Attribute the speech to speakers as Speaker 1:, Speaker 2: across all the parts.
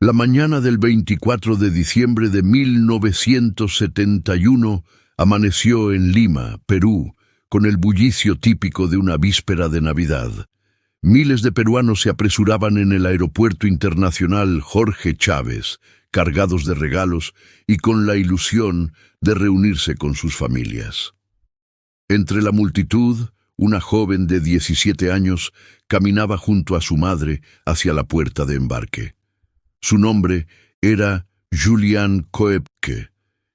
Speaker 1: La mañana del 24 de diciembre de 1971 amaneció en Lima, Perú, con el bullicio típico de una víspera de Navidad. Miles de peruanos se apresuraban en el aeropuerto internacional Jorge Chávez, cargados de regalos y con la ilusión de reunirse con sus familias. Entre la multitud, una joven de 17 años caminaba junto a su madre hacia la puerta de embarque. Su nombre era Julián Koepke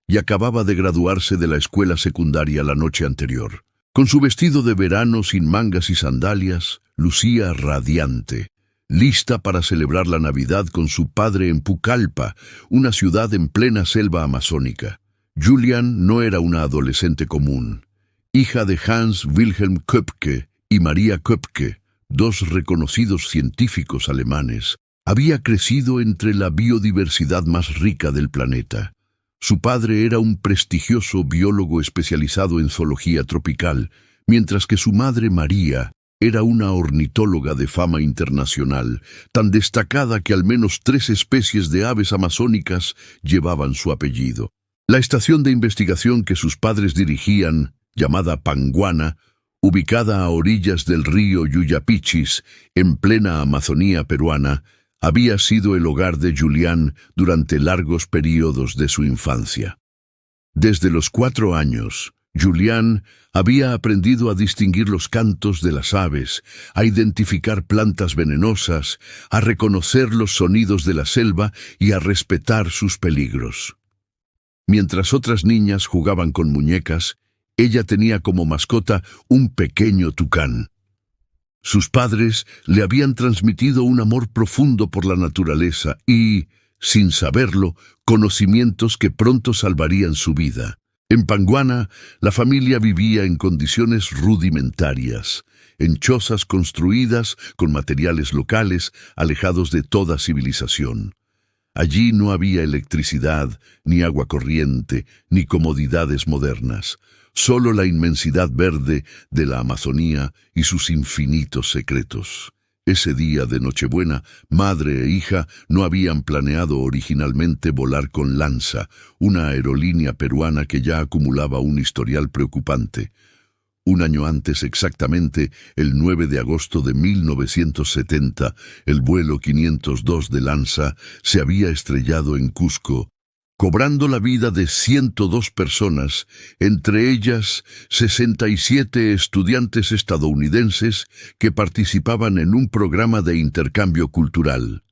Speaker 1: y acababa de graduarse de la escuela secundaria la noche anterior. Con su vestido de verano sin mangas y sandalias, lucía radiante, lista para celebrar la Navidad con su padre en Pucallpa, una ciudad en plena selva amazónica. Julián no era una adolescente común. Hija de Hans Wilhelm Köpke y María Köpke, dos reconocidos científicos alemanes, había crecido entre la biodiversidad más rica del planeta. Su padre era un prestigioso biólogo especializado en zoología tropical, mientras que su madre María era una ornitóloga de fama internacional, tan destacada que al menos 3 especies de aves amazónicas llevaban su apellido. La estación de investigación que sus padres dirigían, llamada Panguana, ubicada a orillas del río Yuyapichis, en plena Amazonía peruana, había sido el hogar de Julián durante largos períodos de su infancia. Desde los 4 años, Julián había aprendido a distinguir los cantos de las aves, a identificar plantas venenosas, a reconocer los sonidos de la selva y a respetar sus peligros. Mientras otras niñas jugaban con muñecas, ella tenía como mascota un pequeño tucán. Sus padres le habían transmitido un amor profundo por la naturaleza y, sin saberlo, conocimientos que pronto salvarían su vida. En Panguana, la familia vivía en condiciones rudimentarias, en chozas construidas con materiales locales, alejados de toda civilización. Allí no había electricidad, ni agua corriente, ni comodidades modernas. Solo la inmensidad verde de la Amazonía y sus infinitos secretos. Ese día de Nochebuena, madre e hija no habían planeado originalmente volar con Lanza, una aerolínea peruana que ya acumulaba un historial preocupante. Un año antes exactamente, el 9 de agosto de 1970, el vuelo 502 de Lanza se había estrellado en Cusco, cobrando la vida de 102 personas, entre ellas 67 estudiantes estadounidenses que participaban en un programa de intercambio cultural.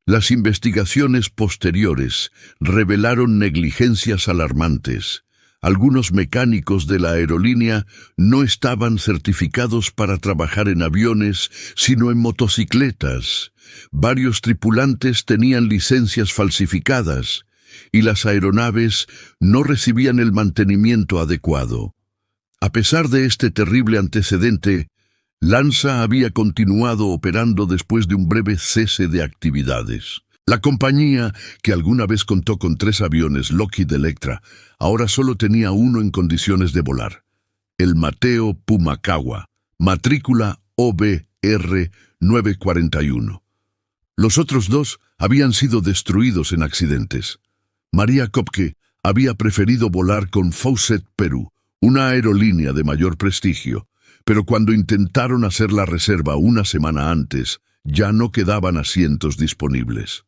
Speaker 1: Las investigaciones posteriores revelaron negligencias alarmantes. Algunos mecánicos de la aerolínea no estaban certificados para trabajar en aviones, sino en motocicletas. Varios tripulantes tenían licencias falsificadas, y las aeronaves no recibían el mantenimiento adecuado. A pesar de este terrible antecedente, Lanza había continuado operando después de un breve cese de actividades. La compañía, que alguna vez contó con 3 aviones Lockheed Electra, ahora solo tenía uno en condiciones de volar: el Mateo Pumacahua, matrícula OBR 941. Los otros 2 habían sido destruidos en accidentes. María Köpke había preferido volar con Faucet Perú, una aerolínea de mayor prestigio, pero cuando intentaron hacer la reserva una semana antes, ya no quedaban asientos disponibles.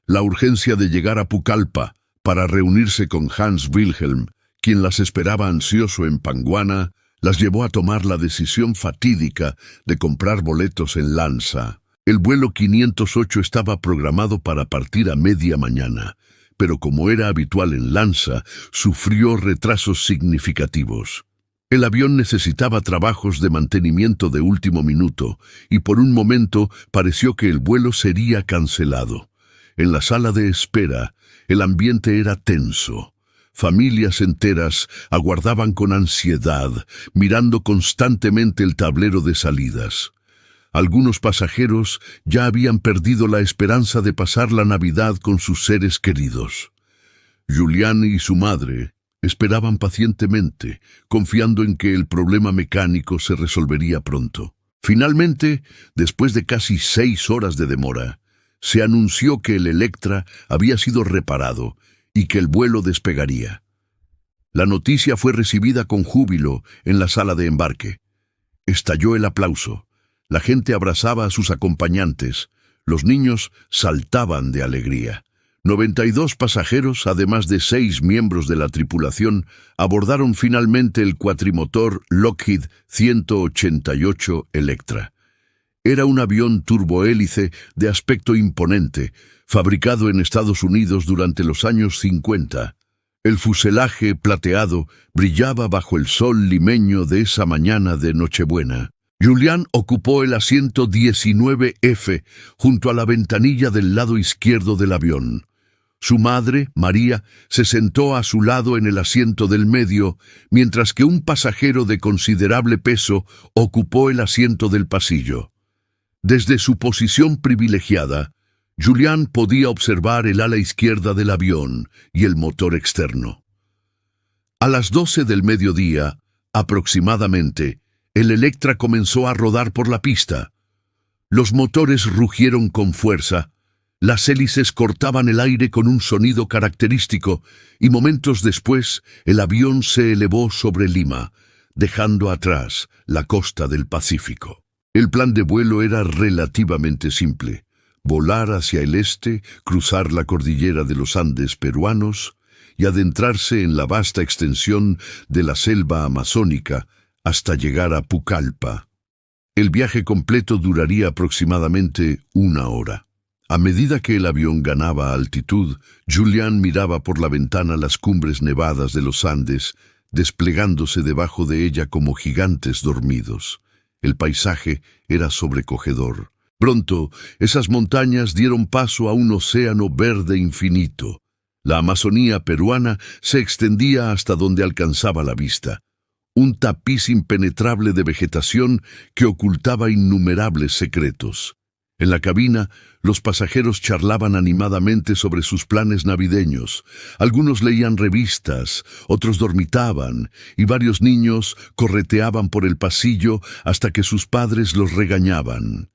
Speaker 1: La urgencia de llegar a Pucallpa para reunirse con Hans Wilhelm, quien las esperaba ansioso en Panguana, las llevó a tomar la decisión fatídica de comprar boletos en Lanza. El vuelo 508 estaba programado para partir a media mañana, pero como era habitual en Lanza, sufrió retrasos significativos. El avión necesitaba trabajos de mantenimiento de último minuto, y por un momento pareció que el vuelo sería cancelado. En la sala de espera, el ambiente era tenso. Familias enteras aguardaban con ansiedad, mirando constantemente el tablero de salidas. Algunos pasajeros ya habían perdido la esperanza de pasar la Navidad con sus seres queridos. Julián y su madre esperaban pacientemente, confiando en que el problema mecánico se resolvería pronto. Finalmente, después de casi 6 horas de demora, se anunció que el Electra había sido reparado y que el vuelo despegaría. La noticia fue recibida con júbilo en la sala de embarque. Estalló el aplauso. La gente abrazaba a sus acompañantes. Los niños saltaban de alegría. 92 pasajeros, además de 6 miembros de la tripulación, abordaron finalmente el cuatrimotor Lockheed 188 Electra. Era un avión turbohélice de aspecto imponente, fabricado en Estados Unidos durante los años 50. El fuselaje plateado brillaba bajo el sol limeño de esa mañana de Nochebuena. Julián ocupó el asiento 19F junto a la ventanilla del lado izquierdo del avión. Su madre, María, se sentó a su lado en el asiento del medio, mientras que un pasajero de considerable peso ocupó el asiento del pasillo. Desde su posición privilegiada, Julián podía observar el ala izquierda del avión y el motor externo. A las 12 del mediodía, aproximadamente, el Electra comenzó a rodar por la pista. Los motores rugieron con fuerza, las hélices cortaban el aire con un sonido característico y momentos después el avión se elevó sobre Lima, dejando atrás la costa del Pacífico. El plan de vuelo era relativamente simple: volar hacia el este, cruzar la cordillera de los Andes peruanos y adentrarse en la vasta extensión de la selva amazónica hasta llegar a Pucallpa. El viaje completo duraría aproximadamente 1 hora. A medida que el avión ganaba altitud, Julián miraba por la ventana las cumbres nevadas de los Andes, desplegándose debajo de ella como gigantes dormidos. El paisaje era sobrecogedor. Pronto, esas montañas dieron paso a un océano verde infinito. La Amazonía peruana se extendía hasta donde alcanzaba la vista. Un tapiz impenetrable de vegetación que ocultaba innumerables secretos. En la cabina, los pasajeros charlaban animadamente sobre sus planes navideños. Algunos leían revistas, otros dormitaban, y varios niños correteaban por el pasillo hasta que sus padres los regañaban.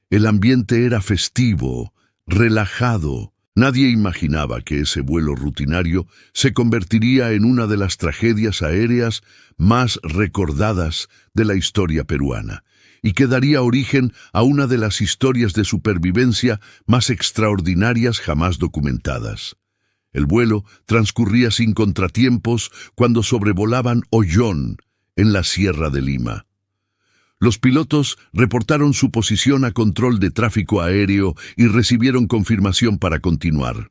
Speaker 1: El ambiente era festivo, relajado. Nadie imaginaba que ese vuelo rutinario se convertiría en una de las tragedias aéreas más recordadas de la historia peruana, y que daría origen a una de las historias de supervivencia más extraordinarias jamás documentadas. El vuelo transcurría sin contratiempos cuando sobrevolaban Ollón, en la Sierra de Lima. Los pilotos reportaron su posición a control de tráfico aéreo y recibieron confirmación para continuar.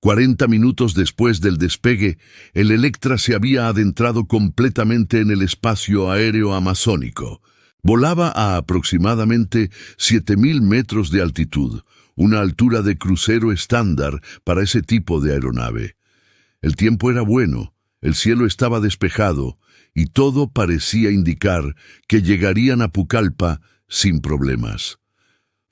Speaker 1: 40 minutos después del despegue, el Electra se había adentrado completamente en el espacio aéreo amazónico. Volaba a aproximadamente 7.000 metros de altitud, una altura de crucero estándar para ese tipo de aeronave. El tiempo era bueno, el cielo estaba despejado, y todo parecía indicar que llegarían a Pucallpa sin problemas.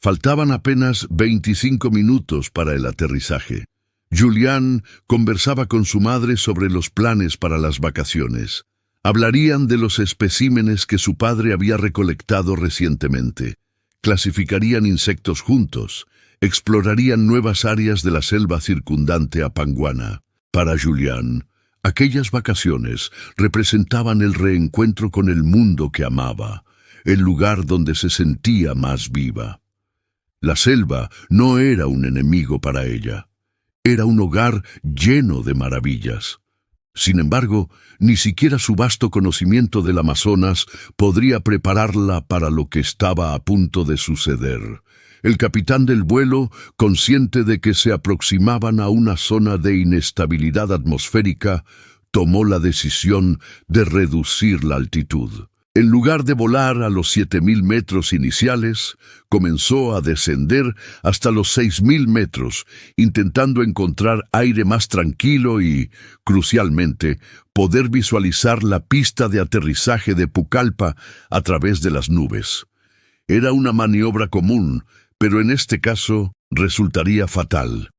Speaker 1: Faltaban apenas 25 minutos para el aterrizaje. Julián conversaba con su madre sobre los planes para las vacaciones. Hablarían de los especímenes que su padre había recolectado recientemente. Clasificarían insectos juntos. Explorarían nuevas áreas de la selva circundante a Panguana. Para Julián, aquellas vacaciones representaban el reencuentro con el mundo que amaba, el lugar donde se sentía más viva. La selva no era un enemigo para ella. Era un hogar lleno de maravillas. Sin embargo, ni siquiera su vasto conocimiento del Amazonas podría prepararla para lo que estaba a punto de suceder. El capitán del vuelo, consciente de que se aproximaban a una zona de inestabilidad atmosférica, tomó la decisión de reducir la altitud. En lugar de volar a los 7.000 metros iniciales, comenzó a descender hasta los 6.000 metros, intentando encontrar aire más tranquilo y, crucialmente, poder visualizar la pista de aterrizaje de Pucallpa a través de las nubes. Era una maniobra común, pero en este caso resultaría fatal.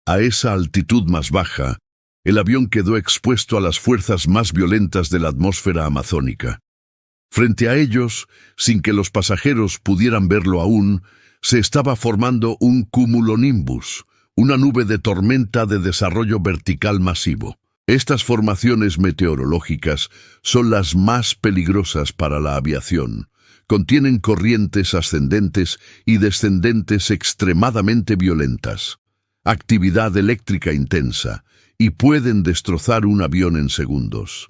Speaker 1: A esa altitud más baja, el avión quedó expuesto a las fuerzas más violentas de la atmósfera amazónica. Frente a ellos, sin que los pasajeros pudieran verlo aún, se estaba formando un cumulonimbus, una nube de tormenta de desarrollo vertical masivo. Estas formaciones meteorológicas son las más peligrosas para la aviación. Contienen corrientes ascendentes y descendentes extremadamente violentas, actividad eléctrica intensa, y pueden destrozar un avión en segundos.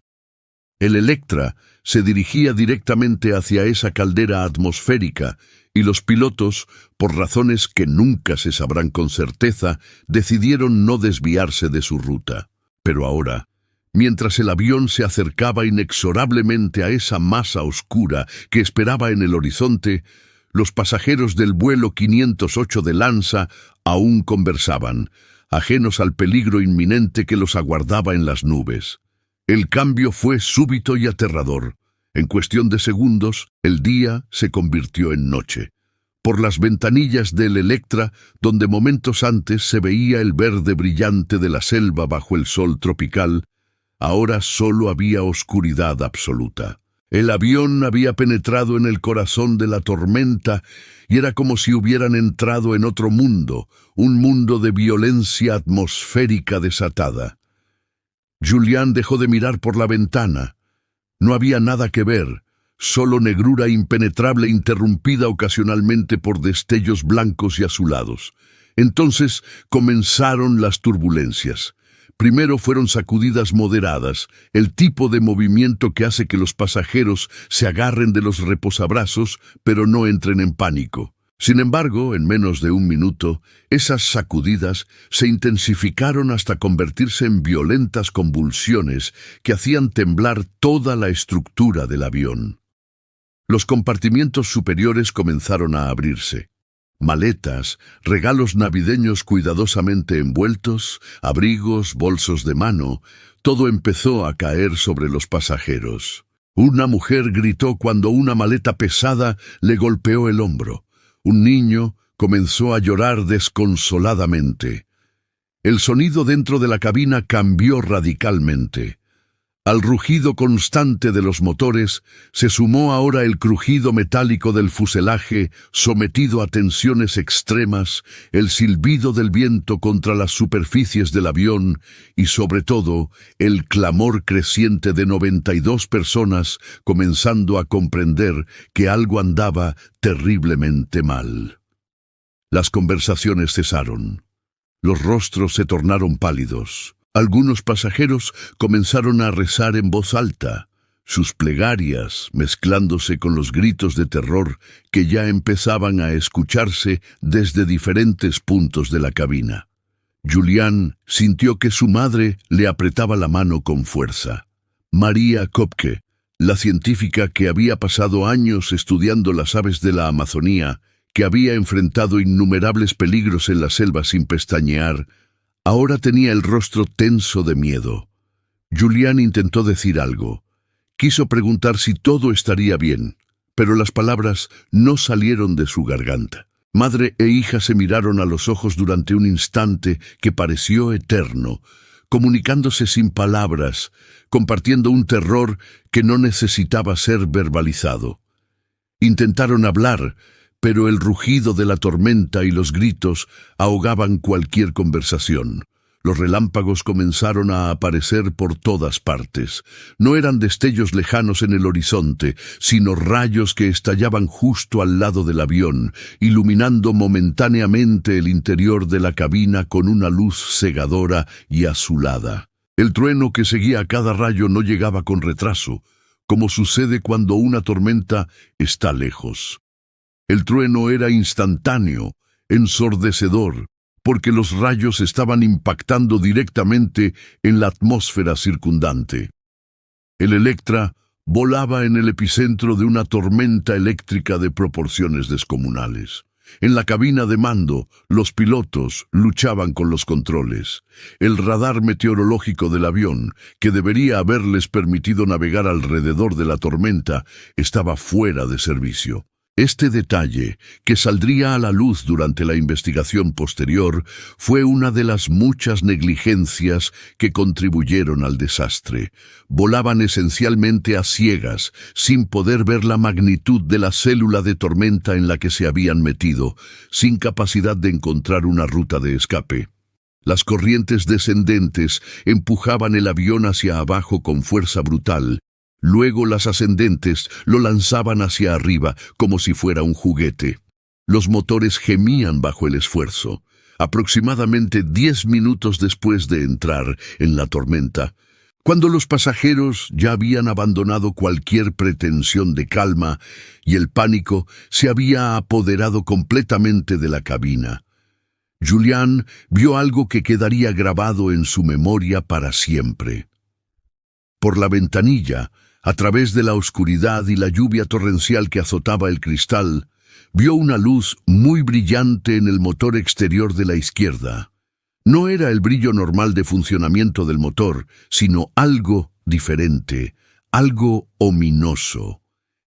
Speaker 1: El Electra se dirigía directamente hacia esa caldera atmosférica y los pilotos, por razones que nunca se sabrán con certeza, decidieron no desviarse de su ruta. Pero ahora, mientras el avión se acercaba inexorablemente a esa masa oscura que esperaba en el horizonte, los pasajeros del vuelo 508 de Lanza aún conversaban, ajenos al peligro inminente que los aguardaba en las nubes. El cambio fue súbito y aterrador. En cuestión de segundos, el día se convirtió en noche. Por las ventanillas del Electra, donde momentos antes se veía el verde brillante de la selva bajo el sol tropical, ahora solo había oscuridad absoluta. El avión había penetrado en el corazón de la tormenta y era como si hubieran entrado en otro mundo, un mundo de violencia atmosférica desatada. Julián dejó de mirar por la ventana. No había nada que ver, solo negrura impenetrable interrumpida ocasionalmente por destellos blancos y azulados. Entonces comenzaron las turbulencias. Primero fueron sacudidas moderadas, el tipo de movimiento que hace que los pasajeros se agarren de los reposabrazos, pero no entren en pánico. Sin embargo, en menos de un minuto, esas sacudidas se intensificaron hasta convertirse en violentas convulsiones que hacían temblar toda la estructura del avión. Los compartimientos superiores comenzaron a abrirse. Maletas, regalos navideños cuidadosamente envueltos, abrigos, bolsos de mano, todo empezó a caer sobre los pasajeros. Una mujer gritó cuando una maleta pesada le golpeó el hombro. Un niño comenzó a llorar desconsoladamente. El sonido dentro de la cabina cambió radicalmente. Al rugido constante de los motores se sumó ahora el crujido metálico del fuselaje sometido a tensiones extremas, el silbido del viento contra las superficies del avión y, sobre todo, el clamor creciente de 92 personas comenzando a comprender que algo andaba terriblemente mal. Las conversaciones cesaron. Los rostros se tornaron pálidos. Algunos pasajeros comenzaron a rezar en voz alta, sus plegarias mezclándose con los gritos de terror que ya empezaban a escucharse desde diferentes puntos de la cabina. Julián sintió que su madre le apretaba la mano con fuerza. María Kopke, la científica que había pasado años estudiando las aves de la Amazonía, que había enfrentado innumerables peligros en la selva sin pestañear, ahora tenía el rostro tenso de miedo. Julián intentó decir algo. Quiso preguntar si todo estaría bien, pero las palabras no salieron de su garganta. Madre e hija se miraron a los ojos durante un instante que pareció eterno, comunicándose sin palabras, compartiendo un terror que no necesitaba ser verbalizado. Intentaron hablar, pero el rugido de la tormenta y los gritos ahogaban cualquier conversación. Los relámpagos comenzaron a aparecer por todas partes. No eran destellos lejanos en el horizonte, sino rayos que estallaban justo al lado del avión, iluminando momentáneamente el interior de la cabina con una luz cegadora y azulada. El trueno que seguía a cada rayo no llegaba con retraso, como sucede cuando una tormenta está lejos. El trueno era instantáneo, ensordecedor, porque los rayos estaban impactando directamente en la atmósfera circundante. El Electra volaba en el epicentro de una tormenta eléctrica de proporciones descomunales. En la cabina de mando, los pilotos luchaban con los controles. El radar meteorológico del avión, que debería haberles permitido navegar alrededor de la tormenta, estaba fuera de servicio. Este detalle, que saldría a la luz durante la investigación posterior, fue una de las muchas negligencias que contribuyeron al desastre. Volaban esencialmente a ciegas, sin poder ver la magnitud de la célula de tormenta en la que se habían metido, sin capacidad de encontrar una ruta de escape. Las corrientes descendentes empujaban el avión hacia abajo con fuerza brutal. Luego las ascendentes lo lanzaban hacia arriba como si fuera un juguete. Los motores gemían bajo el esfuerzo. Aproximadamente 10 minutos después de entrar en la tormenta, cuando los pasajeros ya habían abandonado cualquier pretensión de calma y el pánico se había apoderado completamente de la cabina, Julián vio algo que quedaría grabado en su memoria para siempre. Por la ventanilla, a través de la oscuridad y la lluvia torrencial que azotaba el cristal, vio una luz muy brillante en el motor exterior de la izquierda. No era el brillo normal de funcionamiento del motor, sino algo diferente, algo ominoso.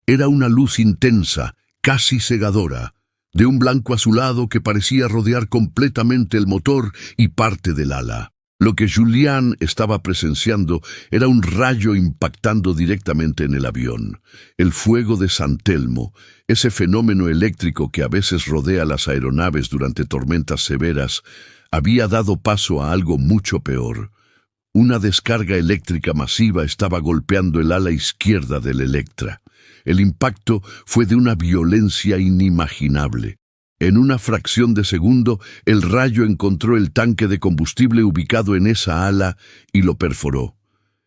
Speaker 1: Era una luz intensa, casi cegadora, de un blanco azulado que parecía rodear completamente el motor y parte del ala. Lo que Julián estaba presenciando era un rayo impactando directamente en el avión. El fuego de San Telmo, ese fenómeno eléctrico que a veces rodea las aeronaves durante tormentas severas, había dado paso a algo mucho peor. Una descarga eléctrica masiva estaba golpeando el ala izquierda del Electra. El impacto fue de una violencia inimaginable. En una fracción de segundo, el rayo encontró el tanque de combustible ubicado en esa ala y lo perforó.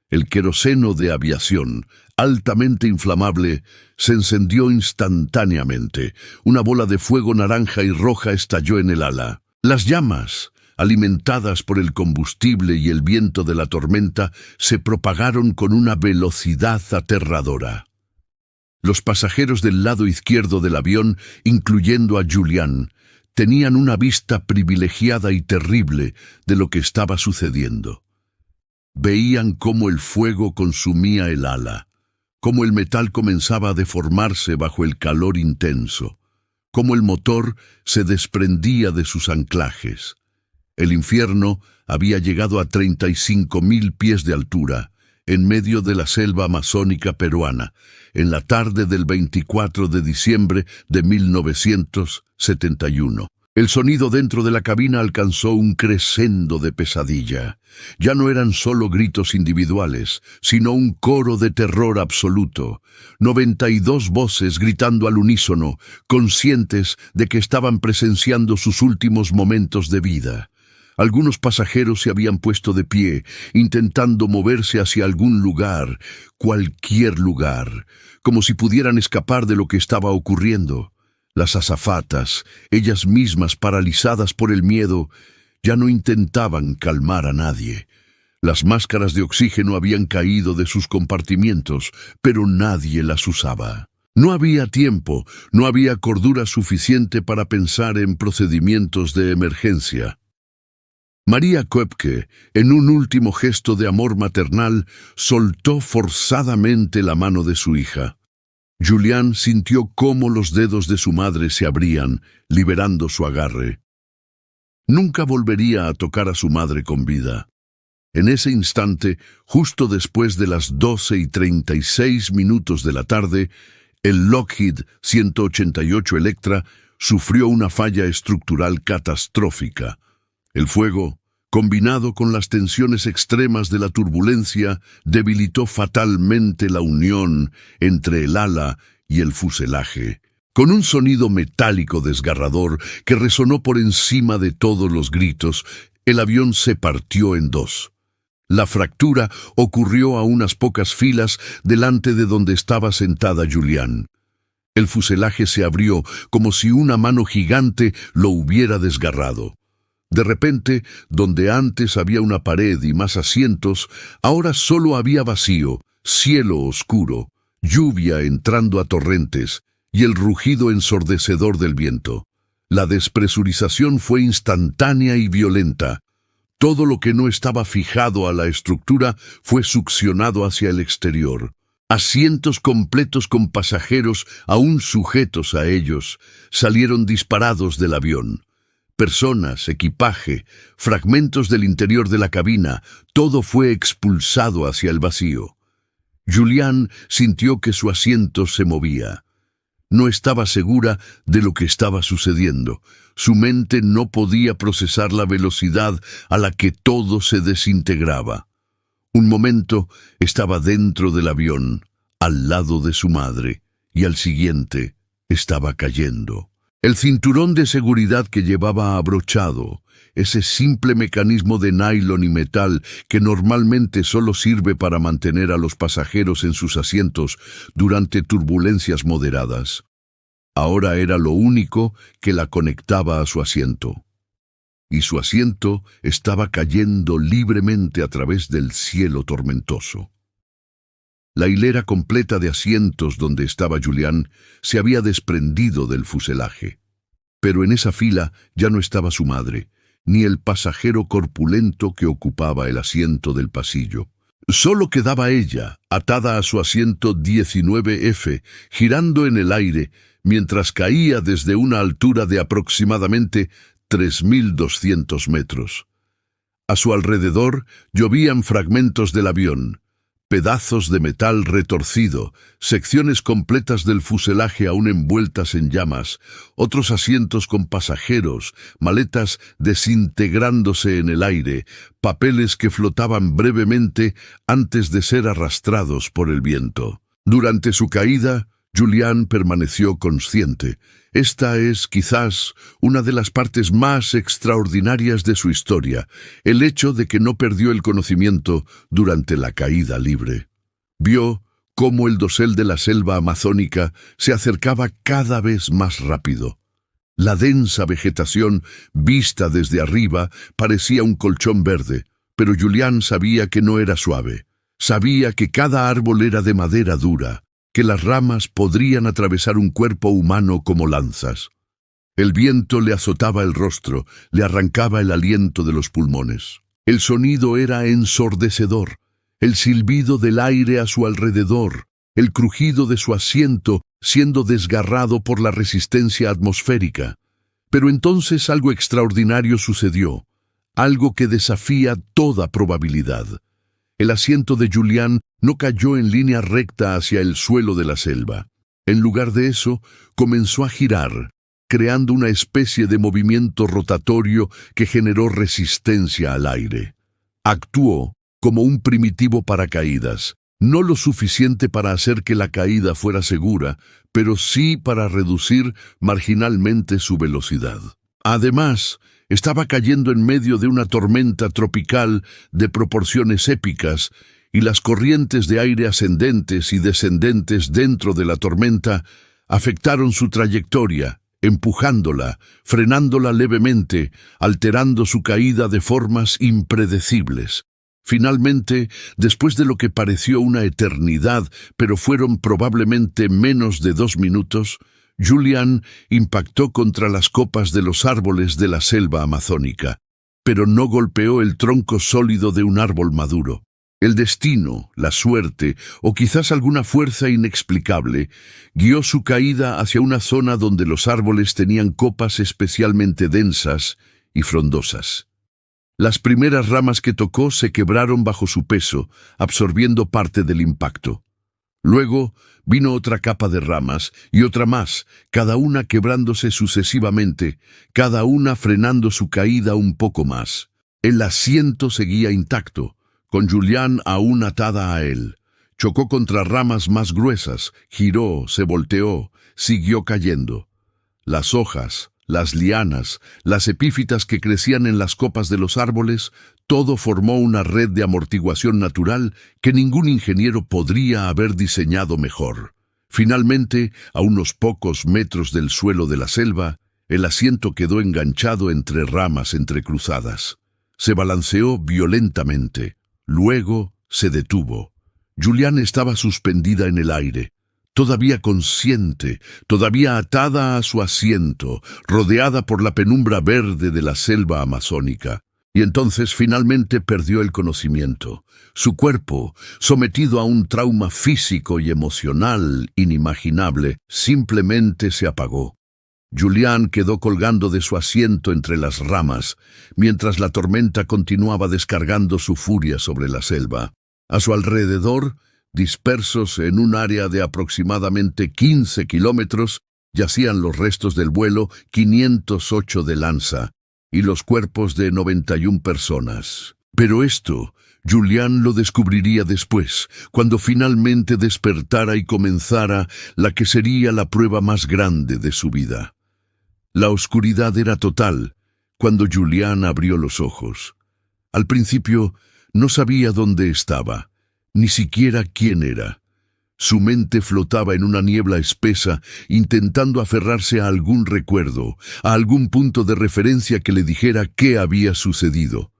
Speaker 1: El queroseno de aviación, altamente inflamable, se encendió instantáneamente. Una bola de fuego naranja y roja estalló en el ala. Las llamas, alimentadas por el combustible y el viento de la tormenta, se propagaron con una velocidad aterradora. Los pasajeros del lado izquierdo del avión, incluyendo a Julián, tenían una vista privilegiada y terrible de lo que estaba sucediendo. Veían cómo el fuego consumía el ala, cómo el metal comenzaba a deformarse bajo el calor intenso, cómo el motor se desprendía de sus anclajes. El infierno había llegado a 35.000 pies de altura, en medio de la selva amazónica peruana, en la tarde del 24 de diciembre de 1971. El sonido dentro de la cabina alcanzó un crescendo de pesadilla. Ya no eran solo gritos individuales, sino un coro de terror absoluto. 92 voces gritando al unísono, conscientes de que estaban presenciando sus últimos momentos de vida. Algunos pasajeros se habían puesto de pie, intentando moverse hacia algún lugar, cualquier lugar, como si pudieran escapar de lo que estaba ocurriendo. Las azafatas, ellas mismas paralizadas por el miedo, ya no intentaban calmar a nadie. Las máscaras de oxígeno habían caído de sus compartimientos, pero nadie las usaba. No había tiempo, no había cordura suficiente para pensar en procedimientos de emergencia. María Koepke, en un último gesto de amor maternal, soltó forzadamente la mano de su hija. Julián sintió cómo los dedos de su madre se abrían, liberando su agarre. Nunca volvería a tocar a su madre con vida. En ese instante, justo después de las 12:36 de la tarde, el Lockheed 188 Electra sufrió una falla estructural catastrófica. El fuego, combinado con las tensiones extremas de la turbulencia, debilitó fatalmente la unión entre el ala y el fuselaje. Con un sonido metálico desgarrador que resonó por encima de todos los gritos, el avión se partió en dos. La fractura ocurrió a unas pocas filas delante de donde estaba sentada Julián. El fuselaje se abrió como si una mano gigante lo hubiera desgarrado. De repente, donde antes había una pared y más asientos, ahora solo había vacío, cielo oscuro, lluvia entrando a torrentes y el rugido ensordecedor del viento. La despresurización fue instantánea y violenta. Todo lo que no estaba fijado a la estructura fue succionado hacia el exterior. Asientos completos con pasajeros aún sujetos a ellos salieron disparados del avión. Personas, equipaje, fragmentos del interior de la cabina, todo fue expulsado hacia el vacío. Julián sintió que su asiento se movía. No estaba segura de lo que estaba sucediendo. Su mente no podía procesar la velocidad a la que todo se desintegraba. Un momento estaba dentro del avión, al lado de su madre, y al siguiente estaba cayendo. El cinturón de seguridad que llevaba abrochado, ese simple mecanismo de nylon y metal que normalmente solo sirve para mantener a los pasajeros en sus asientos durante turbulencias moderadas, ahora era lo único que la conectaba a su asiento. Y su asiento estaba cayendo libremente a través del cielo tormentoso. La hilera completa de asientos donde estaba Julián se había desprendido del fuselaje. Pero en esa fila ya no estaba su madre, ni el pasajero corpulento que ocupaba el asiento del pasillo. Solo quedaba ella, atada a su asiento 19F, girando en el aire, mientras caía desde una altura de aproximadamente 3.200 metros. A su alrededor llovían fragmentos del avión, pedazos de metal retorcido, secciones completas del fuselaje aún envueltas en llamas, otros asientos con pasajeros, maletas desintegrándose en el aire, papeles que flotaban brevemente antes de ser arrastrados por el viento. Durante su caída, Julián permaneció consciente. Esta es, quizás, una de las partes más extraordinarias de su historia, el hecho de que no perdió el conocimiento durante la caída libre. Vio cómo el dosel de la selva amazónica se acercaba cada vez más rápido. La densa vegetación, vista desde arriba, parecía un colchón verde, pero Julián sabía que no era suave. Sabía que cada árbol era de madera dura, que las ramas podrían atravesar un cuerpo humano como lanzas. El viento le azotaba el rostro, le arrancaba el aliento de los pulmones. El sonido era ensordecedor, el silbido del aire a su alrededor, el crujido de su asiento siendo desgarrado por la resistencia atmosférica. Pero entonces algo extraordinario sucedió, algo que desafía toda probabilidad. El asiento de Julián no cayó en línea recta hacia el suelo de la selva. En lugar de eso, comenzó a girar, creando una especie de movimiento rotatorio que generó resistencia al aire. Actuó como un primitivo paracaídas, no lo suficiente para hacer que la caída fuera segura, pero sí para reducir marginalmente su velocidad. Además, estaba cayendo en medio de una tormenta tropical de proporciones épicas, y las corrientes de aire ascendentes y descendentes dentro de la tormenta afectaron su trayectoria, empujándola, frenándola levemente, alterando su caída de formas impredecibles. Finalmente, después de lo que pareció una eternidad, pero fueron probablemente menos de 2 minutos, Julián impactó contra las copas de los árboles de la selva amazónica, pero no golpeó el tronco sólido de un árbol maduro. El destino, la suerte, o quizás alguna fuerza inexplicable, guió su caída hacia una zona donde los árboles tenían copas especialmente densas y frondosas. Las primeras ramas que tocó se quebraron bajo su peso, absorbiendo parte del impacto. Luego vino otra capa de ramas y otra más, cada una quebrándose sucesivamente, cada una frenando su caída un poco más. El asiento seguía intacto, con Julián aún atada a él. Chocó contra ramas más gruesas, giró, se volteó, siguió cayendo. Las hojas, las lianas, las epífitas que crecían en las copas de los árboles, todo formó una red de amortiguación natural que ningún ingeniero podría haber diseñado mejor. Finalmente, a unos pocos metros del suelo de la selva, el asiento quedó enganchado entre ramas entrecruzadas. Se balanceó violentamente. Luego se detuvo. Julián estaba suspendida en el aire, todavía consciente, todavía atada a su asiento, rodeada por la penumbra verde de la selva amazónica. Y entonces finalmente perdió el conocimiento. Su cuerpo, sometido a un trauma físico y emocional inimaginable, simplemente se apagó. Julián quedó colgando de su asiento entre las ramas, mientras la tormenta continuaba descargando su furia sobre la selva. A su alrededor, dispersos en un área de aproximadamente 15 kilómetros, yacían los restos del vuelo 508 de Lanza y los cuerpos de 91 personas. Pero esto, Julián lo descubriría después, cuando finalmente despertara y comenzara la que sería la prueba más grande de su vida. La oscuridad era total cuando Julián abrió los ojos. Al principio no sabía dónde estaba, ni siquiera quién era. Su mente flotaba en una niebla espesa, intentando aferrarse a algún recuerdo, a algún punto de referencia que le dijera qué había sucedido.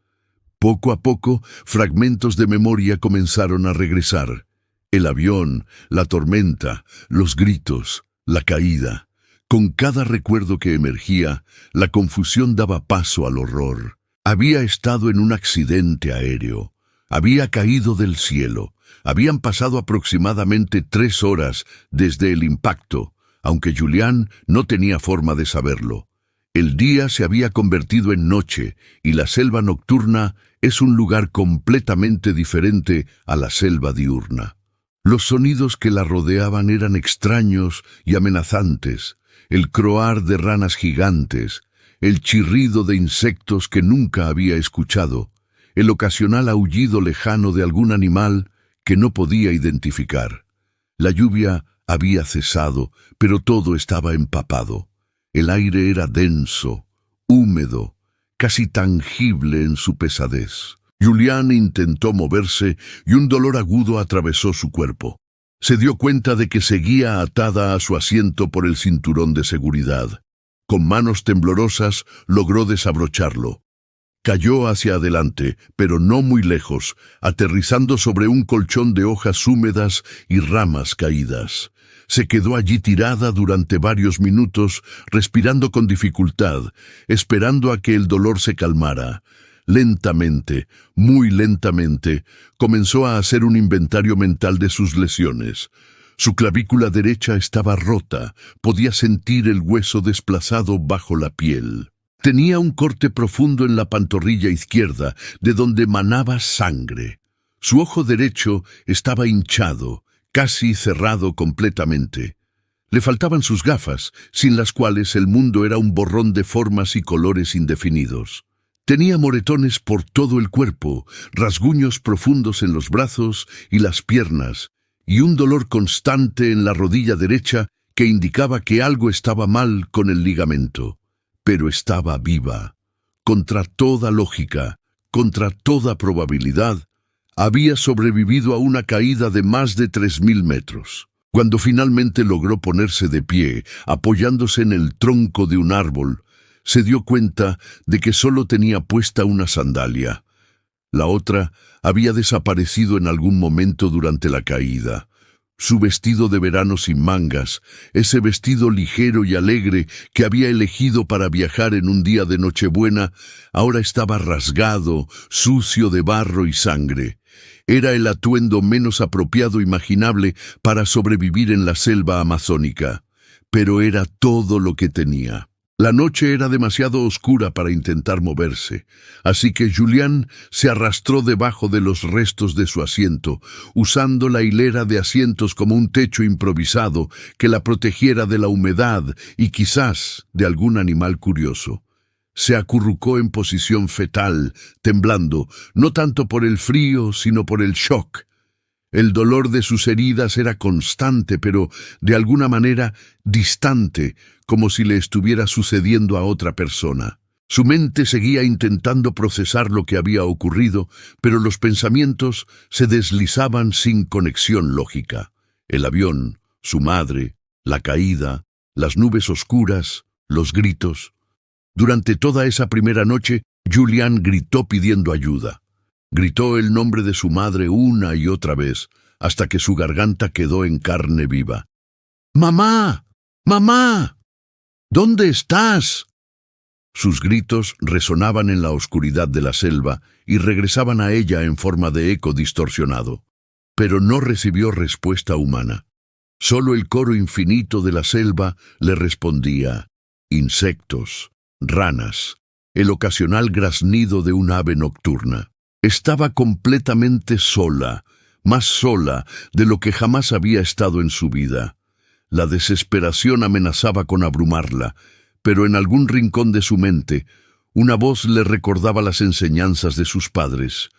Speaker 1: Poco a poco, fragmentos de memoria comenzaron a regresar. El avión, la tormenta, los gritos, la caída. Con cada recuerdo que emergía, la confusión daba paso al horror. Había estado en un accidente aéreo. Había caído del cielo. Habían pasado aproximadamente 3 horas desde el impacto, aunque Julián no tenía forma de saberlo. El día se había convertido en noche y la selva nocturna es un lugar completamente diferente a la selva diurna. Los sonidos que la rodeaban eran extraños y amenazantes. El croar de ranas gigantes, el chirrido de insectos que nunca había escuchado, el ocasional aullido lejano de algún animal que no podía identificar. La lluvia había cesado, pero todo estaba empapado. El aire era denso, húmedo, casi tangible en su pesadez. Julián intentó moverse y un dolor agudo atravesó su cuerpo. Se dio cuenta de que seguía atada a su asiento por el cinturón de seguridad. Con manos temblorosas logró desabrocharlo. Cayó hacia adelante, pero no muy lejos, aterrizando sobre un colchón de hojas húmedas y ramas caídas. Se quedó allí tirada durante varios minutos, respirando con dificultad, esperando a que el dolor se calmara. Lentamente, muy lentamente, comenzó a hacer un inventario mental de sus lesiones. Su clavícula derecha estaba rota, podía sentir el hueso desplazado bajo la piel. Tenía un corte profundo en la pantorrilla izquierda, de donde manaba sangre. Su ojo derecho estaba hinchado, casi cerrado completamente. Le faltaban sus gafas, sin las cuales el mundo era un borrón de formas y colores indefinidos. Tenía moretones por todo el cuerpo, rasguños profundos en los brazos y las piernas, y un dolor constante en la rodilla derecha que indicaba que algo estaba mal con el ligamento. Pero estaba viva. Contra toda lógica, contra toda probabilidad, había sobrevivido a una caída de más de 3000 metros. Cuando finalmente logró ponerse de pie, apoyándose en el tronco de un árbol, se dio cuenta de que solo tenía puesta una sandalia. La otra había desaparecido en algún momento durante la caída. Su vestido de verano sin mangas, ese vestido ligero y alegre que había elegido para viajar en un día de Nochebuena, ahora estaba rasgado, sucio de barro y sangre. Era el atuendo menos apropiado imaginable para sobrevivir en la selva amazónica, pero era todo lo que tenía. La noche era demasiado oscura para intentar moverse, así que Julián se arrastró debajo de los restos de su asiento, usando la hilera de asientos como un techo improvisado que la protegiera de la humedad y quizás de algún animal curioso. Se acurrucó en posición fetal, temblando, no tanto por el frío, sino por el shock. El dolor de sus heridas era constante, pero de alguna manera distante, como si le estuviera sucediendo a otra persona. Su mente seguía intentando procesar lo que había ocurrido, pero los pensamientos se deslizaban sin conexión lógica. El avión, su madre, la caída, las nubes oscuras, los gritos. Durante toda esa primera noche, Julián gritó pidiendo ayuda. Gritó el nombre de su madre una y otra vez, hasta que su garganta quedó en carne viva. ¡Mamá! ¡Mamá! ¿Dónde estás? Sus gritos resonaban en la oscuridad de la selva y regresaban a ella en forma de eco distorsionado. Pero no recibió respuesta humana. Solo el coro infinito de la selva le respondía: insectos, ranas, el ocasional graznido de un ave nocturna. Estaba completamente sola, más sola de lo que jamás había estado en su vida. La desesperación amenazaba con abrumarla, pero en algún rincón de su mente, una voz le recordaba las enseñanzas de sus padres.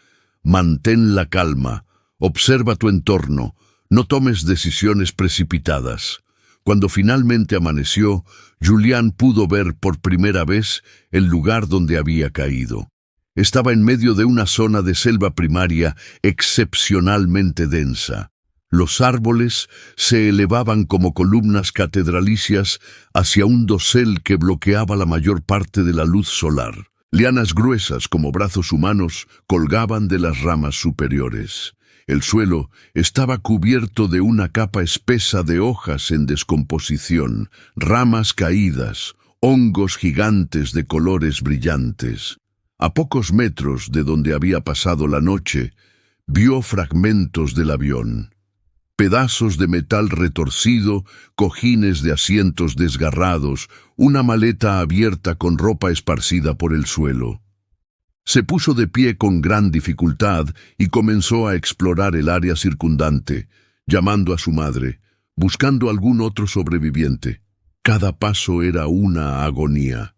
Speaker 1: Mantén la calma, observa tu entorno, no tomes decisiones precipitadas. Cuando finalmente amaneció, Julián pudo ver por primera vez el lugar donde había caído. Estaba en medio de una zona de selva primaria excepcionalmente densa. Los árboles se elevaban como columnas catedralicias hacia un dosel que bloqueaba la mayor parte de la luz solar. Lianas gruesas como brazos humanos colgaban de las ramas superiores. El suelo estaba cubierto de una capa espesa de hojas en descomposición, ramas caídas, hongos gigantes de colores brillantes. A pocos metros de donde había pasado la noche, vio fragmentos del avión. Pedazos de metal retorcido, cojines de asientos desgarrados, una maleta abierta con ropa esparcida por el suelo. Se puso de pie con gran dificultad y comenzó a explorar el área circundante, llamando a su madre, buscando algún otro sobreviviente. Cada paso era una agonía.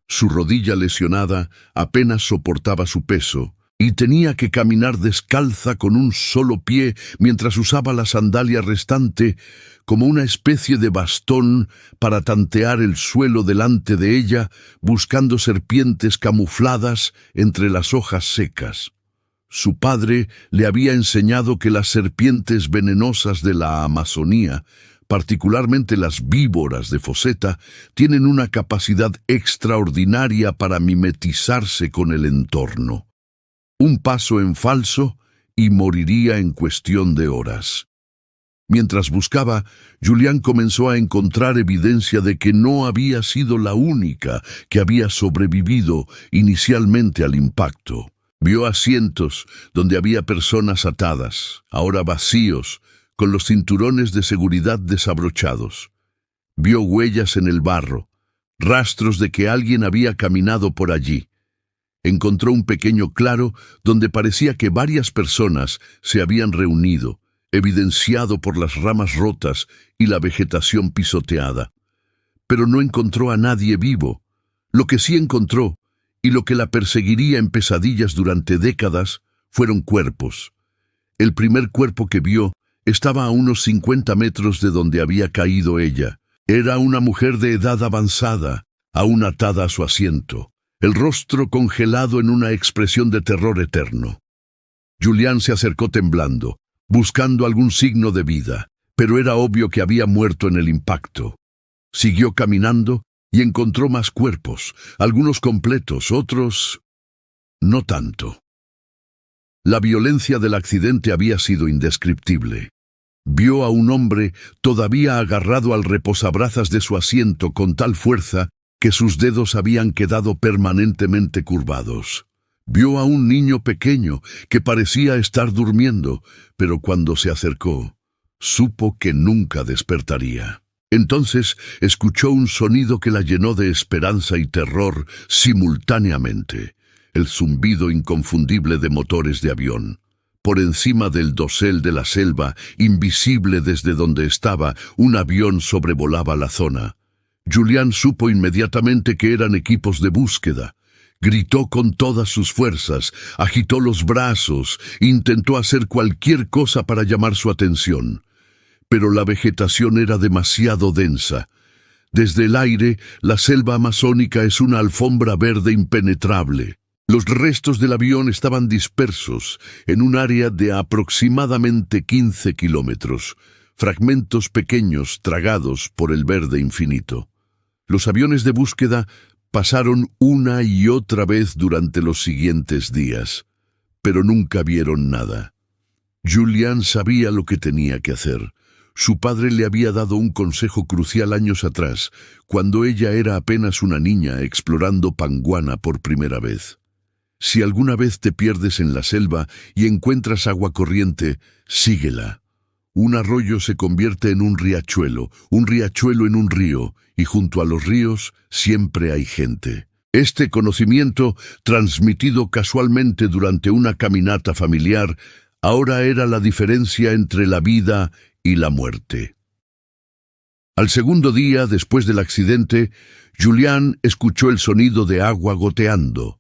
Speaker 1: Su rodilla lesionada apenas soportaba su peso, y tenía que caminar descalza con un solo pie mientras usaba la sandalia restante como una especie de bastón para tantear el suelo delante de ella, buscando serpientes camufladas entre las hojas secas. Su padre le había enseñado que las serpientes venenosas de la Amazonía, particularmente las víboras de Foseta, tienen una capacidad extraordinaria para mimetizarse con el entorno. Un paso en falso y moriría en cuestión de horas. Mientras buscaba, Julián comenzó a encontrar evidencia de que no había sido la única que había sobrevivido inicialmente al impacto. Vio asientos donde había personas atadas, ahora vacíos, con los cinturones de seguridad desabrochados. Vio huellas en el barro, rastros de que alguien había caminado por allí. Encontró un pequeño claro donde parecía que varias personas se habían reunido, evidenciado por las ramas rotas y la vegetación pisoteada. Pero no encontró a nadie vivo. Lo que sí encontró, y lo que la perseguiría en pesadillas durante décadas, fueron cuerpos. El primer cuerpo que vio estaba a unos 50 metros de donde había caído ella. Era una mujer de edad avanzada, aún atada a su asiento, el rostro congelado en una expresión de terror eterno. Julián se acercó temblando, buscando algún signo de vida, pero era obvio que había muerto en el impacto. Siguió caminando y encontró más cuerpos, algunos completos, otros no tanto. La violencia del accidente había sido indescriptible. Vio a un hombre todavía agarrado al reposabrazas de su asiento con tal fuerza que sus dedos habían quedado permanentemente curvados. Vio a un niño pequeño que parecía estar durmiendo, pero cuando se acercó, supo que nunca despertaría. Entonces escuchó un sonido que la llenó de esperanza y terror simultáneamente, el zumbido inconfundible de motores de avión. Por encima del dosel de la selva, invisible desde donde estaba, un avión sobrevolaba la zona. Julián supo inmediatamente que eran equipos de búsqueda. Gritó con todas sus fuerzas, agitó los brazos, intentó hacer cualquier cosa para llamar su atención. Pero la vegetación era demasiado densa. Desde el aire, la selva amazónica es una alfombra verde impenetrable. Los restos del avión estaban dispersos en un área de aproximadamente 15 kilómetros, fragmentos pequeños tragados por el verde infinito. Los aviones de búsqueda pasaron una y otra vez durante los siguientes días, pero nunca vieron nada. Julián sabía lo que tenía que hacer. Su padre le había dado un consejo crucial años atrás, cuando ella era apenas una niña explorando Panguana por primera vez. Si alguna vez te pierdes en la selva y encuentras agua corriente, síguela. Un arroyo se convierte en un riachuelo en un río, y junto a los ríos siempre hay gente. Este conocimiento, transmitido casualmente durante una caminata familiar, ahora era la diferencia entre la vida y la muerte. Al segundo día, después del accidente, Julián escuchó el sonido de agua goteando.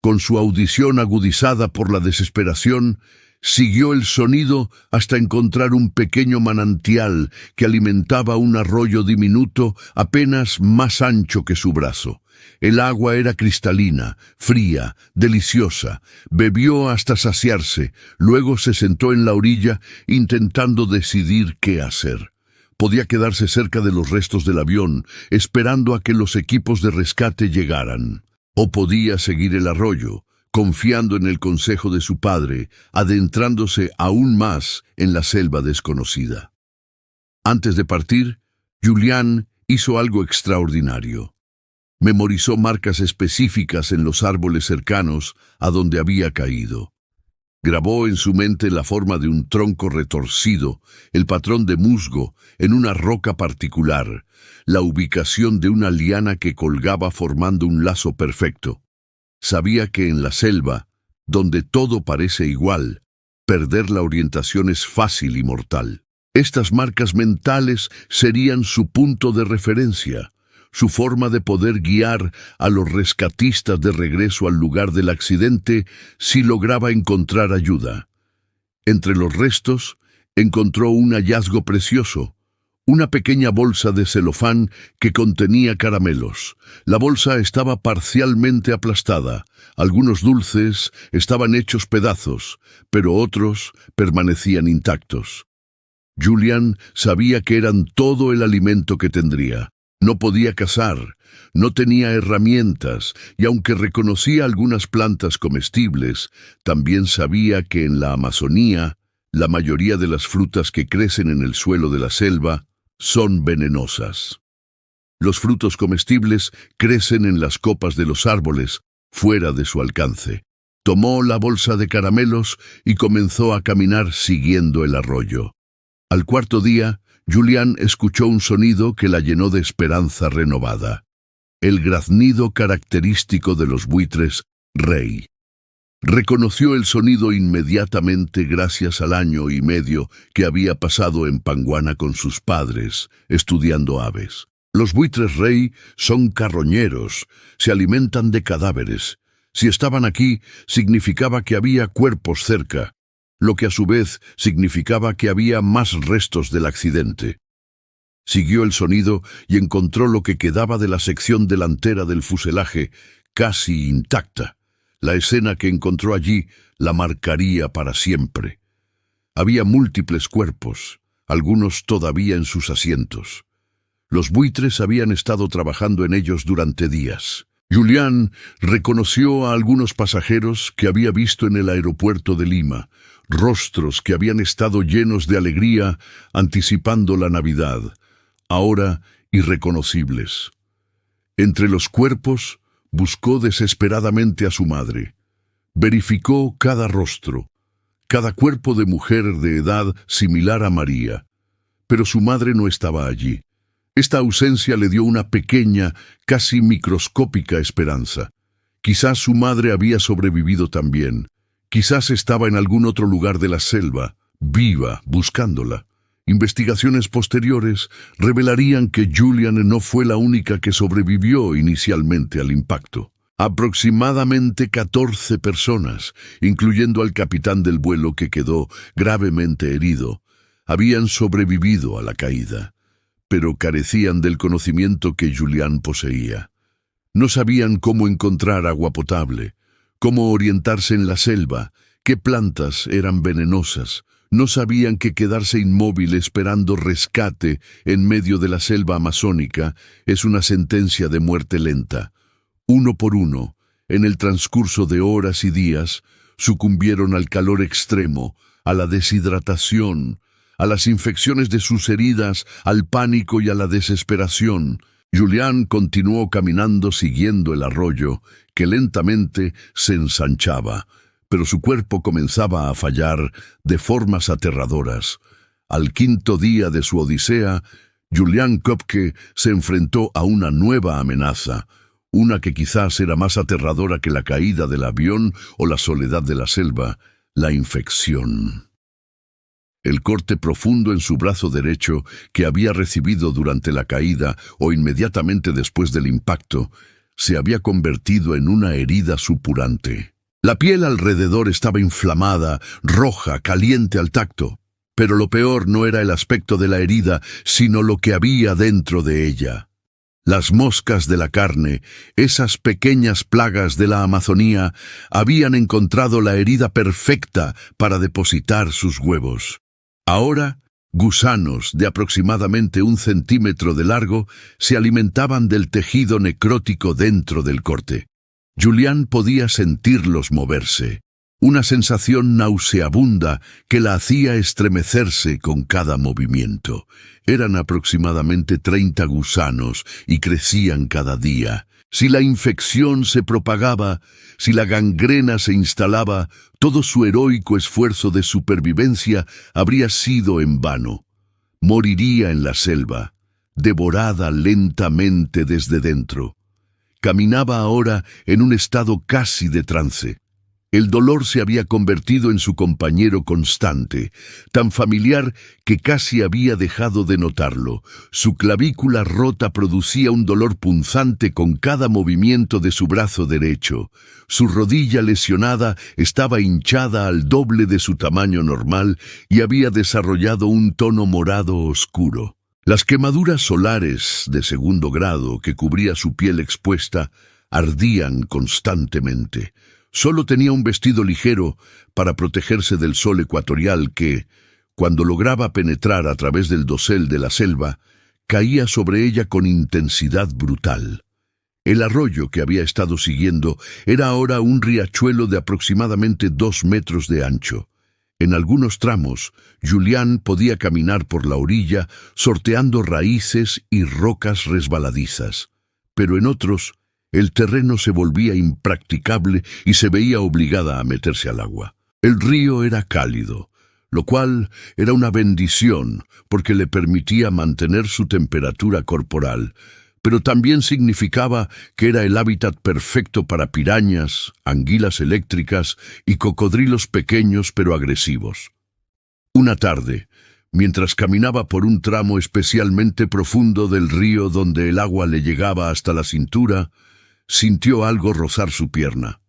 Speaker 1: Con su audición agudizada por la desesperación, siguió el sonido hasta encontrar un pequeño manantial que alimentaba un arroyo diminuto apenas más ancho que su brazo. El agua era cristalina, fría, deliciosa. Bebió hasta saciarse, luego se sentó en la orilla intentando decidir qué hacer. Podía quedarse cerca de los restos del avión, esperando a que los equipos de rescate llegaran. O podía seguir el arroyo, confiando en el consejo de su padre, adentrándose aún más en la selva desconocida. Antes de partir, Julián hizo algo extraordinario. Memorizó marcas específicas en los árboles cercanos a donde había caído. Grabó en su mente la forma de un tronco retorcido, el patrón de musgo en una roca particular, la ubicación de una liana que colgaba formando un lazo perfecto. Sabía que en la selva, donde todo parece igual, perder la orientación es fácil y mortal. Estas marcas mentales serían su punto de referencia, su forma de poder guiar a los rescatistas de regreso al lugar del accidente si lograba encontrar ayuda. Entre los restos, encontró un hallazgo precioso, una pequeña bolsa de celofán que contenía caramelos. La bolsa estaba parcialmente aplastada, algunos dulces estaban hechos pedazos, pero otros permanecían intactos. Julián sabía que eran todo el alimento que tendría. No podía cazar, no tenía herramientas, y aunque reconocía algunas plantas comestibles, también sabía que en la Amazonía, la mayoría de las frutas que crecen en el suelo de la selva son venenosas. Los frutos comestibles crecen en las copas de los árboles, fuera de su alcance. Tomó la bolsa de caramelos y comenzó a caminar siguiendo el arroyo. Al cuarto día, Julián escuchó un sonido que la llenó de esperanza renovada. El graznido característico de los buitres rey. Reconoció el sonido inmediatamente gracias al año y medio que había pasado en Panguana con sus padres, estudiando aves. Los buitres rey son carroñeros, se alimentan de cadáveres. Si estaban aquí, significaba que había cuerpos cerca, lo que a su vez significaba que había más restos del accidente. Siguió el sonido y encontró lo que quedaba de la sección delantera del fuselaje, casi intacta. La escena que encontró allí la marcaría para siempre. Había múltiples cuerpos, algunos todavía en sus asientos. Los buitres habían estado trabajando en ellos durante días. Julián reconoció a algunos pasajeros que había visto en el aeropuerto de Lima, rostros que habían estado llenos de alegría anticipando la Navidad, ahora irreconocibles. Entre los cuerpos, buscó desesperadamente a su madre. Verificó cada rostro, cada cuerpo de mujer de edad similar a María. Pero su madre no estaba allí. Esta ausencia le dio una pequeña, casi microscópica esperanza. Quizás su madre había sobrevivido también. Quizás estaba en algún otro lugar de la selva, viva, buscándola. Investigaciones posteriores revelarían que Julián no fue la única que sobrevivió inicialmente al impacto. Aproximadamente 14 personas, incluyendo al capitán del vuelo que quedó gravemente herido, habían sobrevivido a la caída, pero carecían del conocimiento que Julián poseía. No sabían cómo encontrar agua potable, cómo orientarse en la selva, qué plantas eran venenosas. No sabían que quedarse inmóvil esperando rescate en medio de la selva amazónica es una sentencia de muerte lenta. Uno por uno, en el transcurso de horas y días, sucumbieron al calor extremo, a la deshidratación, a las infecciones de sus heridas, al pánico y a la desesperación. Julián continuó caminando siguiendo el arroyo, que lentamente se ensanchaba, pero su cuerpo comenzaba a fallar de formas aterradoras. Al quinto día de su odisea, Julián Köpke se enfrentó a una nueva amenaza, una que quizás era más aterradora que la caída del avión o la soledad de la selva: la infección. El corte profundo en su brazo derecho que había recibido durante la caída o inmediatamente después del impacto se había convertido en una herida supurante. La piel alrededor estaba inflamada, roja, caliente al tacto. Pero lo peor no era el aspecto de la herida, sino lo que había dentro de ella. Las moscas de la carne, esas pequeñas plagas de la Amazonía, habían encontrado la herida perfecta para depositar sus huevos. Ahora, gusanos de aproximadamente 1 centímetro de largo se alimentaban del tejido necrótico dentro del corte. Julián podía sentirlos moverse, una sensación nauseabunda que la hacía estremecerse con cada movimiento. Eran aproximadamente 30 gusanos y crecían cada día. Si la infección se propagaba, si la gangrena se instalaba, todo su heroico esfuerzo de supervivencia habría sido en vano. Moriría en la selva, devorada lentamente desde dentro. Caminaba ahora en un estado casi de trance. El dolor se había convertido en su compañero constante, tan familiar que casi había dejado de notarlo. Su clavícula rota producía un dolor punzante con cada movimiento de su brazo derecho. Su rodilla lesionada estaba hinchada al doble de su tamaño normal y había desarrollado un tono morado oscuro. Las quemaduras solares de 2º grado que cubría su piel expuesta ardían constantemente. Solo tenía un vestido ligero para protegerse del sol ecuatorial que, cuando lograba penetrar a través del dosel de la selva, caía sobre ella con intensidad brutal. El arroyo que había estado siguiendo era ahora un riachuelo de aproximadamente 2 metros de ancho. En algunos tramos, Julián podía caminar por la orilla sorteando raíces y rocas resbaladizas, pero en otros, el terreno se volvía impracticable y se veía obligada a meterse al agua. El río era cálido, lo cual era una bendición porque le permitía mantener su temperatura corporal, pero también significaba que era el hábitat perfecto para pirañas, anguilas eléctricas y cocodrilos pequeños pero agresivos. Una tarde, mientras caminaba por un tramo especialmente profundo del río donde el agua le llegaba hasta la cintura, sintió algo rozar su pierna.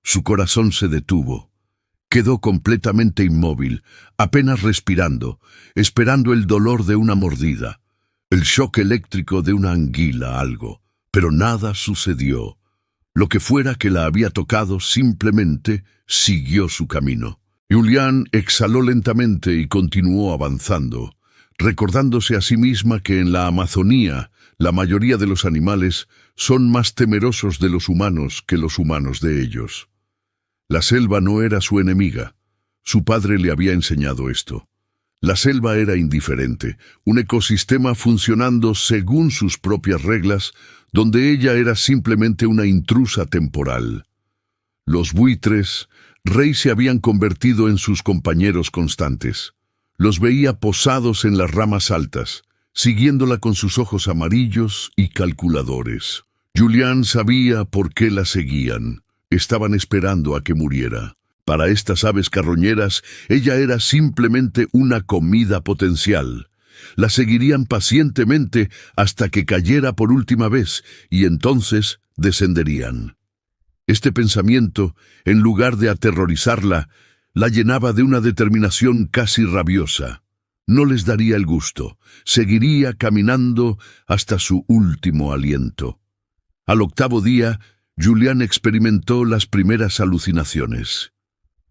Speaker 1: Su corazón se detuvo. Quedó completamente inmóvil, apenas respirando, esperando el dolor de una mordida, el shock eléctrico de una anguila, algo. Pero nada sucedió. Lo que fuera que la había tocado simplemente siguió su camino. Julián exhaló lentamente y continuó avanzando, recordándose a sí misma que en la Amazonía la mayoría de los animales son más temerosos de los humanos que los humanos de ellos. La selva no era su enemiga. Su padre le había enseñado esto. La selva era indiferente, un ecosistema funcionando según sus propias reglas, donde ella era simplemente una intrusa temporal. Los buitres, Rey, se habían convertido en sus compañeros constantes. Los veía posados en las ramas altas, siguiéndola con sus ojos amarillos y calculadores. Julián sabía por qué la seguían. Estaban esperando a que muriera. Para estas aves carroñeras, ella era simplemente una comida potencial. La seguirían pacientemente hasta que cayera por última vez, y entonces descenderían. Este pensamiento, en lugar de aterrorizarla, la llenaba de una determinación casi rabiosa. No les daría el gusto. Seguiría caminando hasta su último aliento. Al 8º día, Julián experimentó las primeras alucinaciones.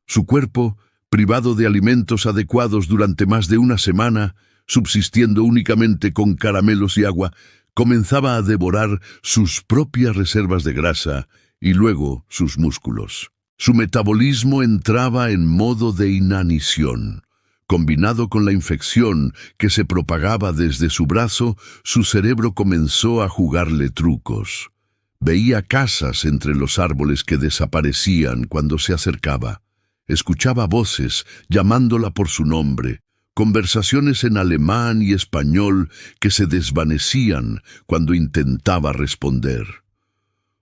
Speaker 1: Su cuerpo, privado de alimentos adecuados durante más de una semana, subsistiendo únicamente con caramelos y agua, comenzaba a devorar sus propias reservas de grasa y luego sus músculos. Su metabolismo entraba en modo de inanición. Combinado con la infección que se propagaba desde su brazo, su cerebro comenzó a jugarle trucos. Veía casas entre los árboles que desaparecían cuando se acercaba. Escuchaba voces llamándola por su nombre, conversaciones en alemán y español que se desvanecían cuando intentaba responder.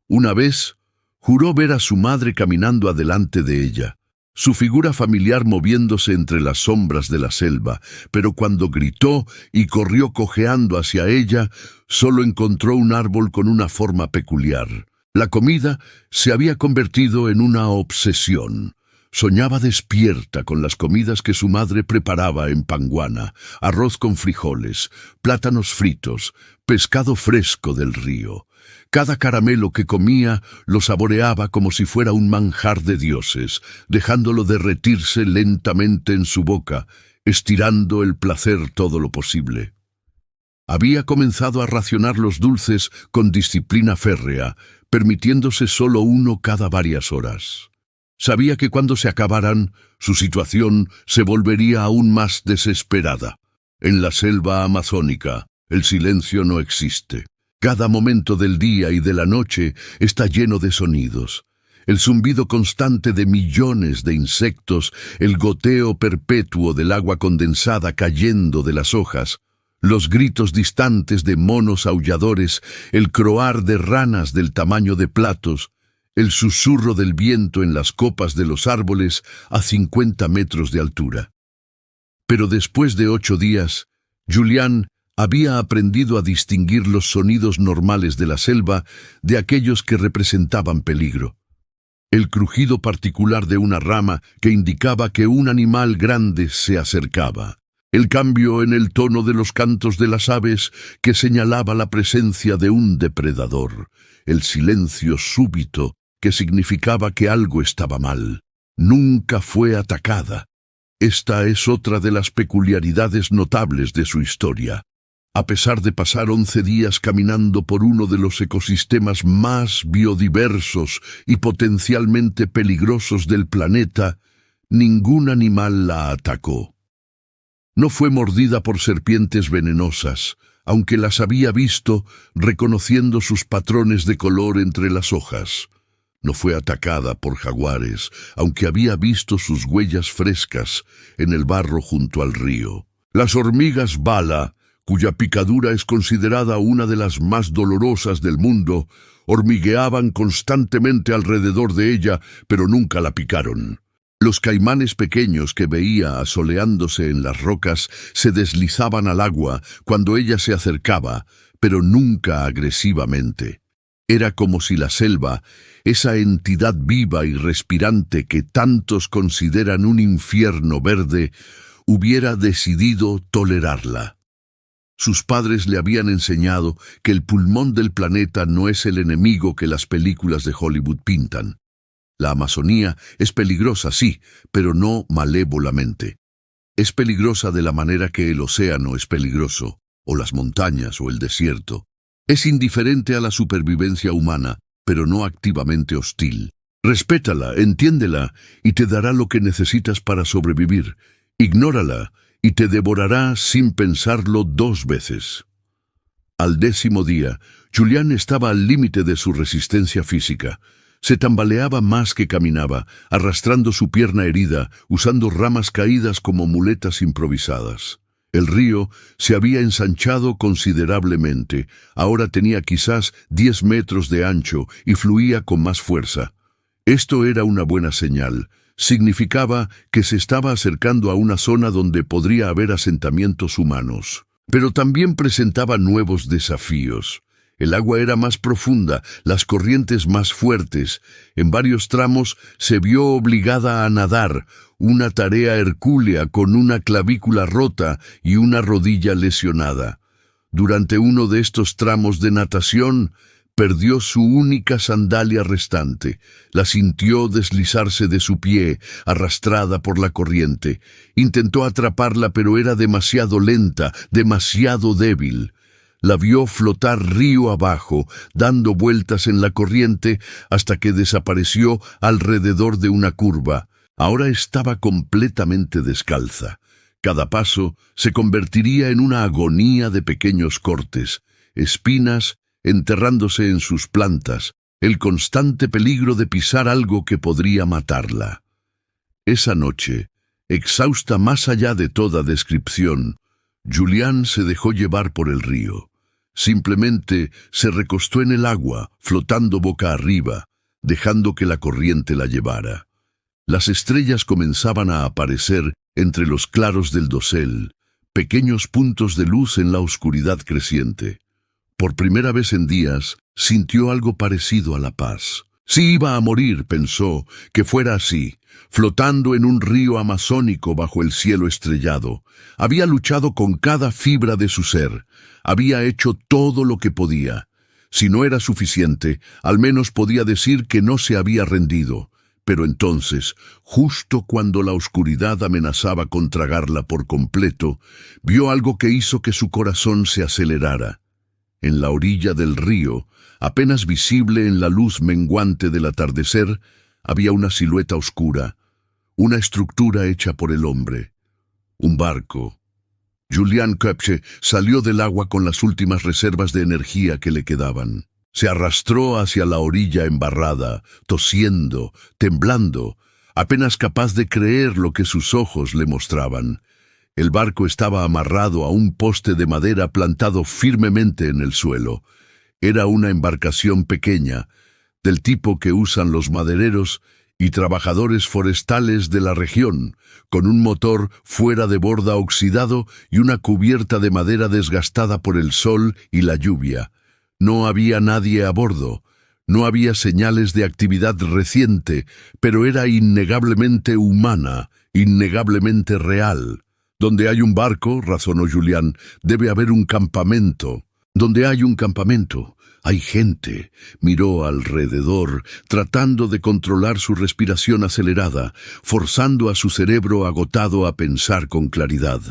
Speaker 1: Una vez, juró ver a su madre caminando adelante de ella, su figura familiar moviéndose entre las sombras de la selva, pero cuando gritó y corrió cojeando hacia ella, solo encontró un árbol con una forma peculiar. La comida se había convertido en una obsesión. Soñaba despierta con las comidas que su madre preparaba en Panguana: arroz con frijoles, plátanos fritos, pescado fresco del río. Cada caramelo que comía lo saboreaba como si fuera un manjar de dioses, dejándolo derretirse lentamente en su boca, estirando el placer todo lo posible. Había comenzado a racionar los dulces con disciplina férrea, permitiéndose solo uno cada varias horas. Sabía que cuando se acabaran, su situación se volvería aún más desesperada. En la selva amazónica, el silencio no existe. Cada momento del día y de la noche está lleno de sonidos. El zumbido constante de millones de insectos, el goteo perpetuo del agua condensada cayendo de las hojas, los gritos distantes de monos aulladores, el croar de ranas del tamaño de platos, el susurro del viento en las copas de los árboles a 50 metros de altura. Pero después de 8 días, Julián había aprendido a distinguir los sonidos normales de la selva de aquellos que representaban peligro. El crujido particular de una rama que indicaba que un animal grande se acercaba. El cambio en el tono de los cantos de las aves que señalaba la presencia de un depredador. El silencio súbito que significaba que algo estaba mal. Nunca fue atacada. Esta es otra de las peculiaridades notables de su historia. A pesar de pasar 11 días caminando por uno de los ecosistemas más biodiversos y potencialmente peligrosos del planeta, ningún animal la atacó. No fue mordida por serpientes venenosas, aunque las había visto reconociendo sus patrones de color entre las hojas. No fue atacada por jaguares, aunque había visto sus huellas frescas en el barro junto al río. Las hormigas bala, cuya picadura es considerada una de las más dolorosas del mundo, hormigueaban constantemente alrededor de ella, pero nunca la picaron. Los caimanes pequeños que veía asoleándose en las rocas se deslizaban al agua cuando ella se acercaba, pero nunca agresivamente. Era como si la selva, esa entidad viva y respirante que tantos consideran un infierno verde, hubiera decidido tolerarla. Sus padres le habían enseñado que el pulmón del planeta no es el enemigo que las películas de Hollywood pintan. La Amazonía es peligrosa, sí, pero no malévolamente. Es peligrosa de la manera que el océano es peligroso, o las montañas o el desierto. Es indiferente a la supervivencia humana, pero no activamente hostil. Respétala, entiéndela, y te dará lo que necesitas para sobrevivir. Ignórala, y te devorará sin pensarlo 2 veces. Al 10º día, Julián estaba al límite de su resistencia física. Se tambaleaba más que caminaba, arrastrando su pierna herida, usando ramas caídas como muletas improvisadas. El río se había ensanchado considerablemente. Ahora tenía quizás 10 metros de ancho y fluía con más fuerza. Esto era una buena señal. Significaba que se estaba acercando a una zona donde podría haber asentamientos humanos. Pero también presentaba nuevos desafíos. El agua era más profunda, las corrientes más fuertes. En varios tramos se vio obligada a nadar, una tarea hercúlea con una clavícula rota y una rodilla lesionada. Durante uno de estos tramos de natación, perdió su única sandalia restante. La sintió deslizarse de su pie, arrastrada por la corriente. Intentó atraparla, pero era demasiado lenta, demasiado débil. La vio flotar río abajo, dando vueltas en la corriente hasta que desapareció alrededor de una curva. Ahora estaba completamente descalza. Cada paso se convertiría en una agonía de pequeños cortes, espinas enterrándose en sus plantas, el constante peligro de pisar algo que podría matarla. Esa noche, exhausta más allá de toda descripción, Julián se dejó llevar por el río. Simplemente se recostó en el agua, flotando boca arriba, dejando que la corriente la llevara. Las estrellas comenzaban a aparecer entre los claros del dosel, pequeños puntos de luz en la oscuridad creciente. Por primera vez en días, sintió algo parecido a la paz. Si iba a morir, pensó, que fuera así, flotando en un río amazónico bajo el cielo estrellado. Había luchado con cada fibra de su ser, había hecho todo lo que podía. Si no era suficiente, al menos podía decir que no se había rendido. Pero entonces, justo cuando la oscuridad amenazaba con tragarla por completo, vio algo que hizo que su corazón se acelerara. En la orilla del río, apenas visible en la luz menguante del atardecer, había una silueta oscura, una estructura hecha por el hombre. Un barco. Julián Köpke salió del agua con las últimas reservas de energía que le quedaban. Se arrastró hacia la orilla embarrada, tosiendo, temblando, apenas capaz de creer lo que sus ojos le mostraban. El barco estaba amarrado a un poste de madera plantado firmemente en el suelo. Era una embarcación pequeña, del tipo que usan los madereros y trabajadores forestales de la región, con un motor fuera de borda oxidado y una cubierta de madera desgastada por el sol y la lluvia. No había nadie a bordo, no había señales de actividad reciente, pero era innegablemente humana, innegablemente real. Donde hay un barco, razonó Julián, debe haber un campamento. Donde hay un campamento, hay gente. Miró alrededor, tratando de controlar su respiración acelerada, forzando a su cerebro agotado a pensar con claridad.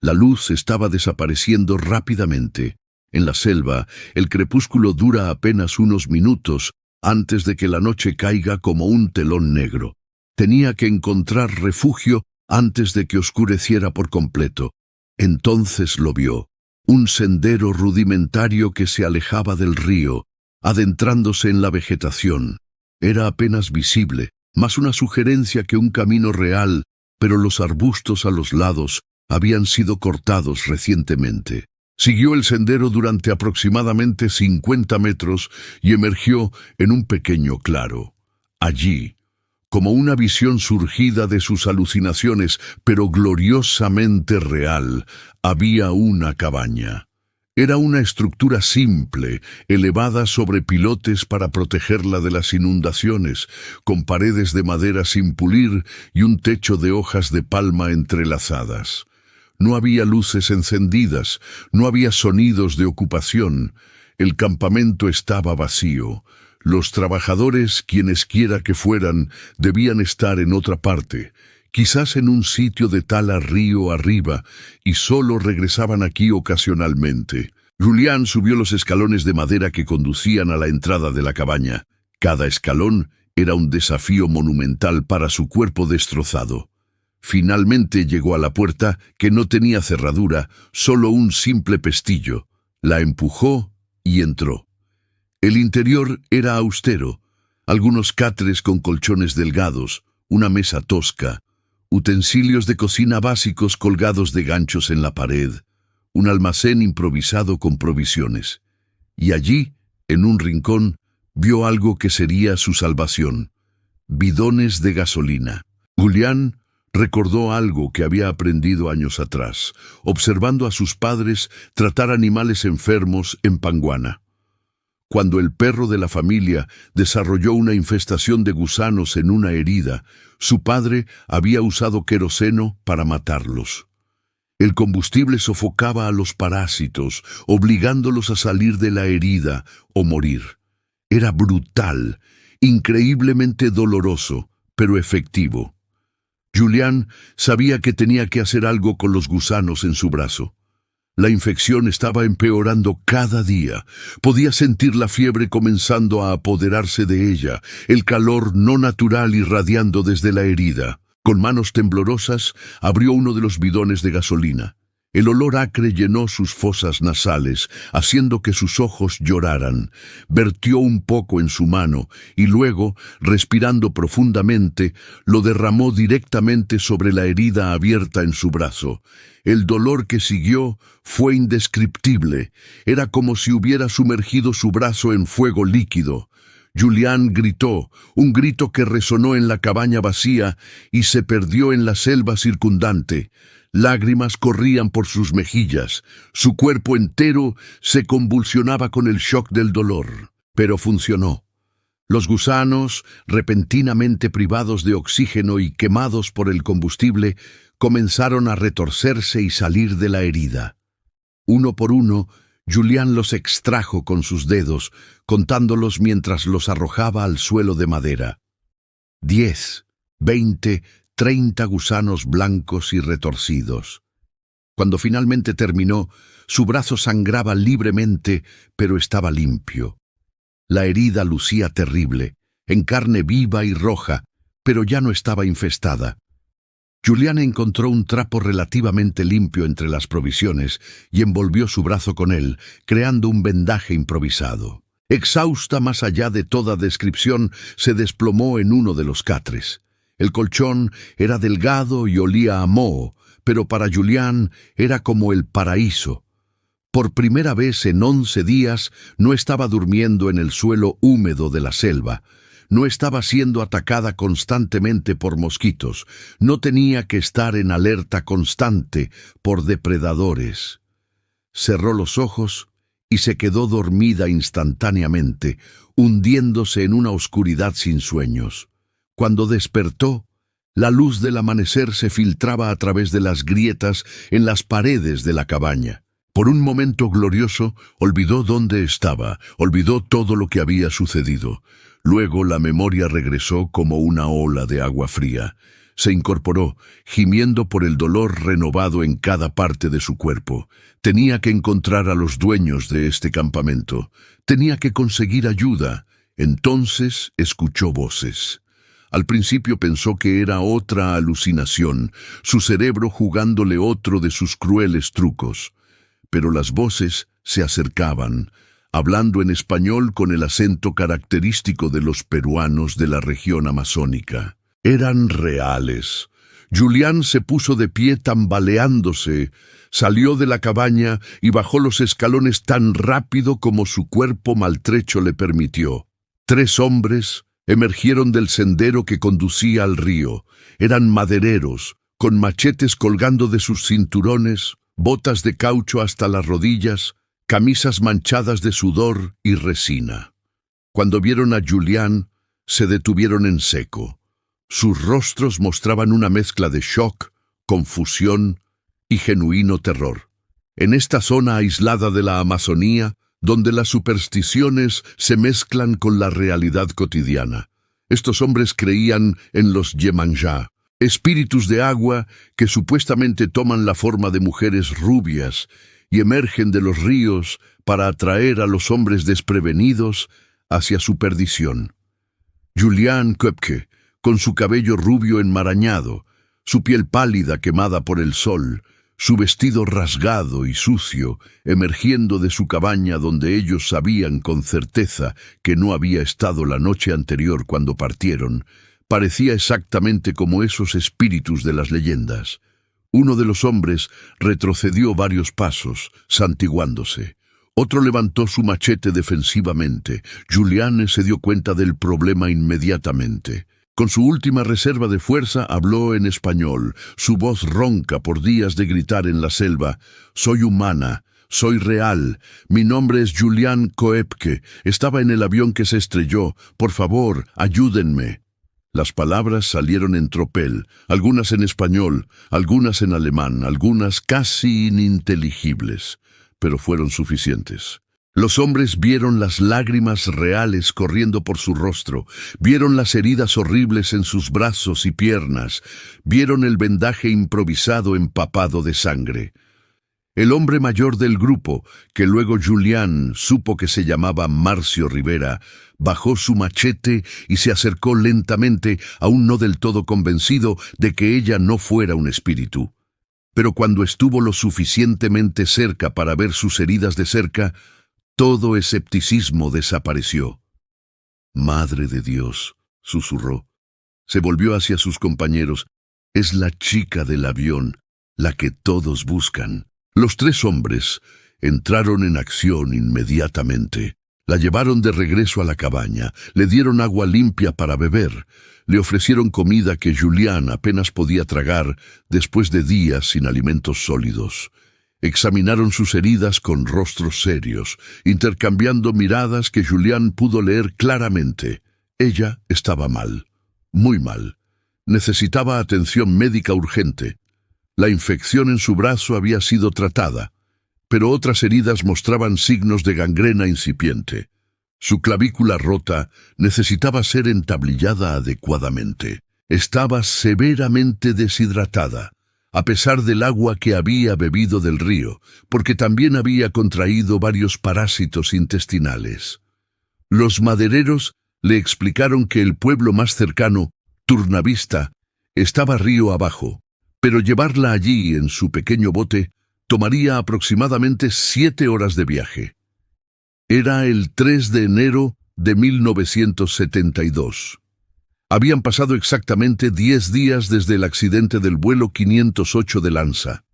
Speaker 1: La luz estaba desapareciendo rápidamente. En la selva, el crepúsculo dura apenas unos minutos antes de que la noche caiga como un telón negro. Tenía que encontrar refugio antes de que oscureciera por completo. Entonces lo vio, un sendero rudimentario que se alejaba del río, adentrándose en la vegetación. Era apenas visible, más una sugerencia que un camino real, pero los arbustos a los lados habían sido cortados recientemente. Siguió el sendero durante aproximadamente 50 metros y emergió en un pequeño claro. Allí, como una visión surgida de sus alucinaciones, pero gloriosamente real, había una cabaña. Era una estructura simple, elevada sobre pilotes para protegerla de las inundaciones, con paredes de madera sin pulir y un techo de hojas de palma entrelazadas. No había luces encendidas, no había sonidos de ocupación. El campamento estaba vacío. Los trabajadores, quienesquiera que fueran, debían estar en otra parte, quizás en un sitio de Tala río arriba, y solo regresaban aquí ocasionalmente. Julián subió los escalones de madera que conducían a la entrada de la cabaña. Cada escalón era un desafío monumental para su cuerpo destrozado. Finalmente llegó a la puerta, que no tenía cerradura, solo un simple pestillo. La empujó y entró. El interior era austero, algunos catres con colchones delgados, una mesa tosca, utensilios de cocina básicos colgados de ganchos en la pared, un almacén improvisado con provisiones. Y allí, en un rincón, vio algo que sería su salvación: bidones de gasolina. Julián recordó algo que había aprendido años atrás, observando a sus padres tratar animales enfermos en Panguana. Cuando el perro de la familia desarrolló una infestación de gusanos en una herida, su padre había usado queroseno para matarlos. El combustible sofocaba a los parásitos, obligándolos a salir de la herida o morir. Era brutal, increíblemente doloroso, pero efectivo. Julián sabía que tenía que hacer algo con los gusanos en su brazo. La infección estaba empeorando cada día. Podía sentir la fiebre comenzando a apoderarse de ella, el calor no natural irradiando desde la herida. Con manos temblorosas, abrió uno de los bidones de gasolina. El olor acre llenó sus fosas nasales, haciendo que sus ojos lloraran. Vertió un poco en su mano y luego, respirando profundamente, lo derramó directamente sobre la herida abierta en su brazo. El dolor que siguió fue indescriptible. Era como si hubiera sumergido su brazo en fuego líquido. Julián gritó, un grito que resonó en la cabaña vacía y se perdió en la selva circundante. Lágrimas corrían por sus mejillas. Su cuerpo entero se convulsionaba con el shock del dolor. Pero funcionó. Los gusanos, repentinamente privados de oxígeno y quemados por el combustible, comenzaron a retorcerse y salir de la herida. Uno por uno, Julián los extrajo con sus dedos, contándolos mientras los arrojaba al suelo de madera. 10, 20, 30 gusanos blancos y retorcidos. Cuando finalmente terminó, su brazo sangraba libremente, pero estaba limpio. La herida lucía terrible, en carne viva y roja, pero ya no estaba infestada. Julián encontró un trapo relativamente limpio entre las provisiones y envolvió su brazo con él, creando un vendaje improvisado. Exhausta más allá de toda descripción, se desplomó en uno de los catres. El colchón era delgado y olía a moho, pero para Julián era como el paraíso. Por primera vez en 11 días no estaba durmiendo en el suelo húmedo de la selva. No estaba siendo atacada constantemente por mosquitos. No tenía que estar en alerta constante por depredadores. Cerró los ojos y se quedó dormida instantáneamente, hundiéndose en una oscuridad sin sueños. Cuando despertó, la luz del amanecer se filtraba a través de las grietas en las paredes de la cabaña. Por un momento glorioso, olvidó dónde estaba, olvidó todo lo que había sucedido. Luego la memoria regresó como una ola de agua fría. Se incorporó, gimiendo por el dolor renovado en cada parte de su cuerpo. Tenía que encontrar a los dueños de este campamento. Tenía que conseguir ayuda. Entonces escuchó voces. Al principio pensó que era otra alucinación, su cerebro jugándole otro de sus crueles trucos. Pero las voces se acercaban, hablando en español con el acento característico de los peruanos de la región amazónica. Eran reales. Julián se puso de pie tambaleándose, salió de la cabaña y bajó los escalones tan rápido como su cuerpo maltrecho le permitió. 3 hombres emergieron del sendero que conducía al río. Eran madereros, con machetes colgando de sus cinturones, botas de caucho hasta las rodillas, camisas manchadas de sudor y resina. Cuando vieron a Julián, se detuvieron en seco. Sus rostros mostraban una mezcla de shock, confusión y genuino terror. En esta zona aislada de la Amazonía, donde las supersticiones se mezclan con la realidad cotidiana, estos hombres creían en los Yemanjá, espíritus de agua que supuestamente toman la forma de mujeres rubias y emergen de los ríos para atraer a los hombres desprevenidos hacia su perdición. Julián Köpke, con su cabello rubio enmarañado, su piel pálida quemada por el sol, su vestido rasgado y sucio, emergiendo de su cabaña donde ellos sabían con certeza que no había estado la noche anterior cuando partieron, parecía exactamente como esos espíritus de las leyendas. Uno de los hombres retrocedió varios pasos, santiguándose. Otro levantó su machete defensivamente. Julián se dio cuenta del problema inmediatamente. Con su última reserva de fuerza habló en español, su voz ronca por días de gritar en la selva. «Soy humana, soy real, mi nombre es Julián Köpke, estaba en el avión que se estrelló, por favor, ayúdenme». Las palabras salieron en tropel, algunas en español, algunas en alemán, algunas casi ininteligibles, pero fueron suficientes. Los hombres vieron las lágrimas reales corriendo por su rostro, vieron las heridas horribles en sus brazos y piernas, vieron el vendaje improvisado empapado de sangre. El hombre mayor del grupo, que luego Julián supo que se llamaba Marcio Rivera, bajó su machete y se acercó lentamente, aún no del todo convencido de que ella no fuera un espíritu. Pero cuando estuvo lo suficientemente cerca para ver sus heridas de cerca, todo escepticismo desapareció. «Madre de Dios», susurró. Se volvió hacia sus compañeros. «Es la chica del avión, la que todos buscan». Los tres hombres entraron en acción inmediatamente. La llevaron de regreso a la cabaña, le dieron agua limpia para beber, le ofrecieron comida que Julián apenas podía tragar después de días sin alimentos sólidos. Examinaron sus heridas con rostros serios, intercambiando miradas que Julián pudo leer claramente. Ella estaba mal, muy mal. Necesitaba atención médica urgente. La infección en su brazo había sido tratada, pero otras heridas mostraban signos de gangrena incipiente. Su clavícula rota necesitaba ser entablillada adecuadamente. Estaba severamente deshidratada, a pesar del agua que había bebido del río, porque también había contraído varios parásitos intestinales. Los madereros le explicaron que el pueblo más cercano, Turnavista, estaba río abajo, pero llevarla allí en su pequeño bote tomaría aproximadamente 7 horas de viaje. Era el 3 de enero de 1972. Habían pasado exactamente 10 días desde el accidente del vuelo 508 de Lanza.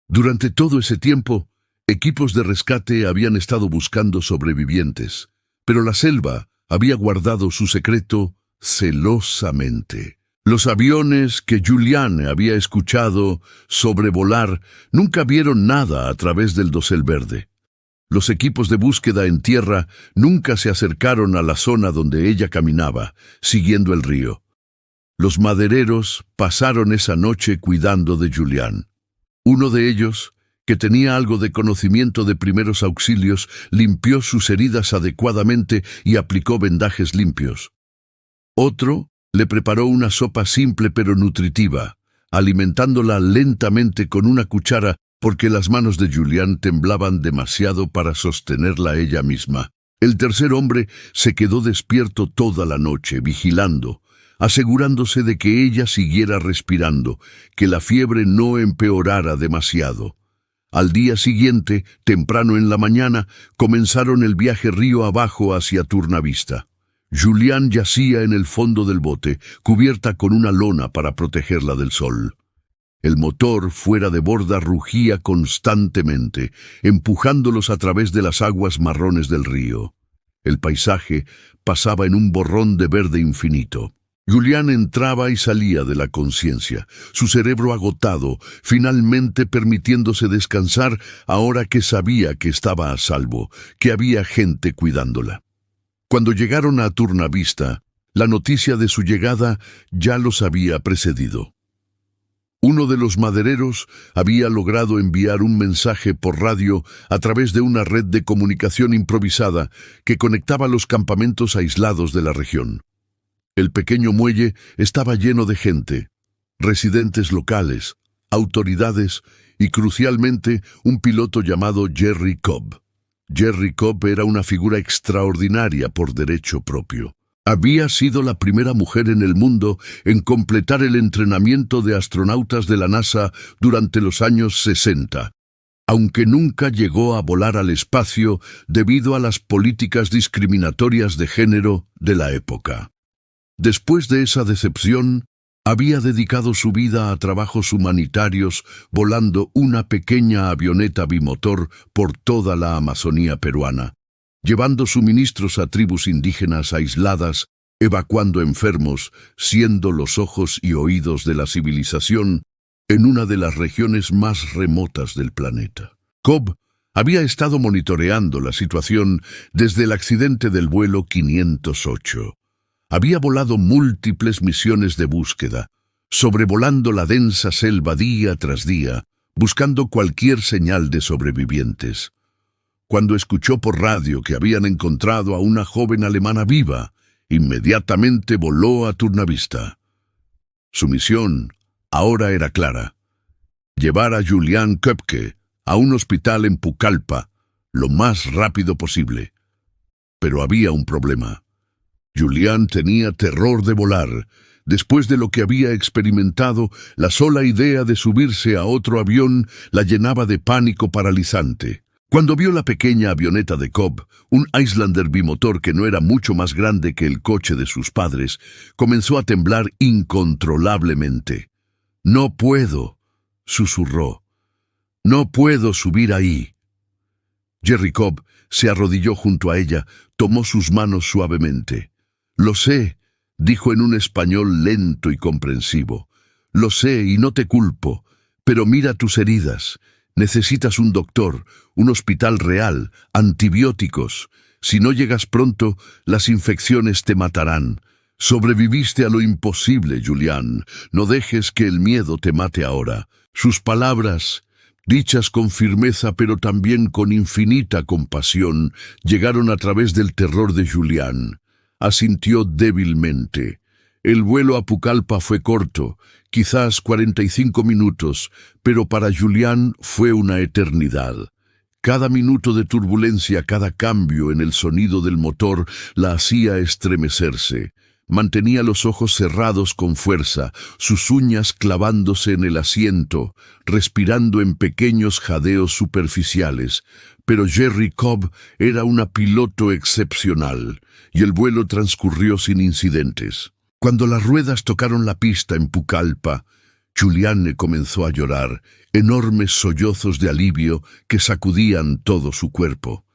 Speaker 1: Durante todo ese tiempo, equipos de rescate habían estado buscando sobrevivientes, pero la selva había guardado su secreto celosamente. Los aviones que Julián había escuchado sobrevolar nunca vieron nada a través del dosel verde. Los equipos de búsqueda en tierra nunca se acercaron a la zona donde ella caminaba, siguiendo el río. Los madereros pasaron esa noche cuidando de Julián. Uno de ellos, que tenía algo de conocimiento de primeros auxilios, limpió sus heridas adecuadamente y aplicó vendajes limpios. Otro le preparó una sopa simple pero nutritiva, alimentándola lentamente con una cuchara porque las manos de Julián temblaban demasiado para sostenerla ella misma. El tercer hombre se quedó despierto toda la noche, vigilando, asegurándose de que ella siguiera respirando, que la fiebre no empeorara demasiado. Al día siguiente, temprano en la mañana, comenzaron el viaje río abajo hacia Turnavista. Julián yacía en el fondo del bote, cubierta con una lona para protegerla del sol. El motor fuera de borda rugía constantemente, empujándolos a través de las aguas marrones del río. El paisaje pasaba en un borrón de verde infinito. Julián entraba y salía de la conciencia, su cerebro agotado, finalmente permitiéndose descansar ahora que sabía que estaba a salvo, que había gente cuidándola. Cuando llegaron a Turnavista, la noticia de su llegada ya los había precedido. Uno de los madereros había logrado enviar un mensaje por radio a través de una red de comunicación improvisada que conectaba los campamentos aislados de la región. El pequeño muelle estaba lleno de gente, residentes locales, autoridades y, crucialmente, un piloto llamado Jerry Cobb. Jerry Cobb era una figura extraordinaria por derecho propio. Había sido la primera mujer en el mundo en completar el entrenamiento de astronautas de la NASA durante los años 60, aunque nunca llegó a volar al espacio debido a las políticas discriminatorias de género de la época. Después de esa decepción, había dedicado su vida a trabajos humanitarios volando una pequeña avioneta bimotor por toda la Amazonía peruana, llevando suministros a tribus indígenas aisladas, evacuando enfermos, siendo los ojos y oídos de la civilización en una de las regiones más remotas del planeta. Cobb había estado monitoreando la situación desde el accidente del vuelo 508. Había volado múltiples misiones de búsqueda, sobrevolando la densa selva día tras día, buscando cualquier señal de sobrevivientes. Cuando escuchó por radio que habían encontrado a una joven alemana viva, inmediatamente voló a Turnavista. Su misión ahora era clara: llevar a Julián Köpke a un hospital en Pucallpa, lo más rápido posible. Pero había un problema. Julián tenía terror de volar. Después de lo que había experimentado, la sola idea de subirse a otro avión la llenaba de pánico paralizante. Cuando vio la pequeña avioneta de Cobb, un Islander bimotor que no era mucho más grande que el coche de sus padres, comenzó a temblar incontrolablemente. «No puedo», susurró. «No puedo subir ahí». Jerry Cobb se arrodilló junto a ella, tomó sus manos suavemente. «Lo sé», dijo en un español lento y comprensivo. «Lo sé y no te culpo, pero mira tus heridas. Necesitas un doctor, un hospital real, antibióticos. Si no llegas pronto, las infecciones te matarán. Sobreviviste a lo imposible, Julián. No dejes que el miedo te mate ahora». Sus palabras, dichas con firmeza pero también con infinita compasión, llegaron a través del terror de Julián. Asintió débilmente. El vuelo a Pucallpa fue corto, quizás 45 minutos, pero para Julián fue una eternidad. Cada minuto de turbulencia, cada cambio en el sonido del motor la hacía estremecerse. Mantenía los ojos cerrados con fuerza, sus uñas clavándose en el asiento, respirando en pequeños jadeos superficiales. Pero Jerry Cobb era una piloto excepcional, y el vuelo transcurrió sin incidentes. Cuando las ruedas tocaron la pista en Pucallpa, Julián comenzó a llorar, enormes sollozos de alivio que sacudían todo su cuerpo.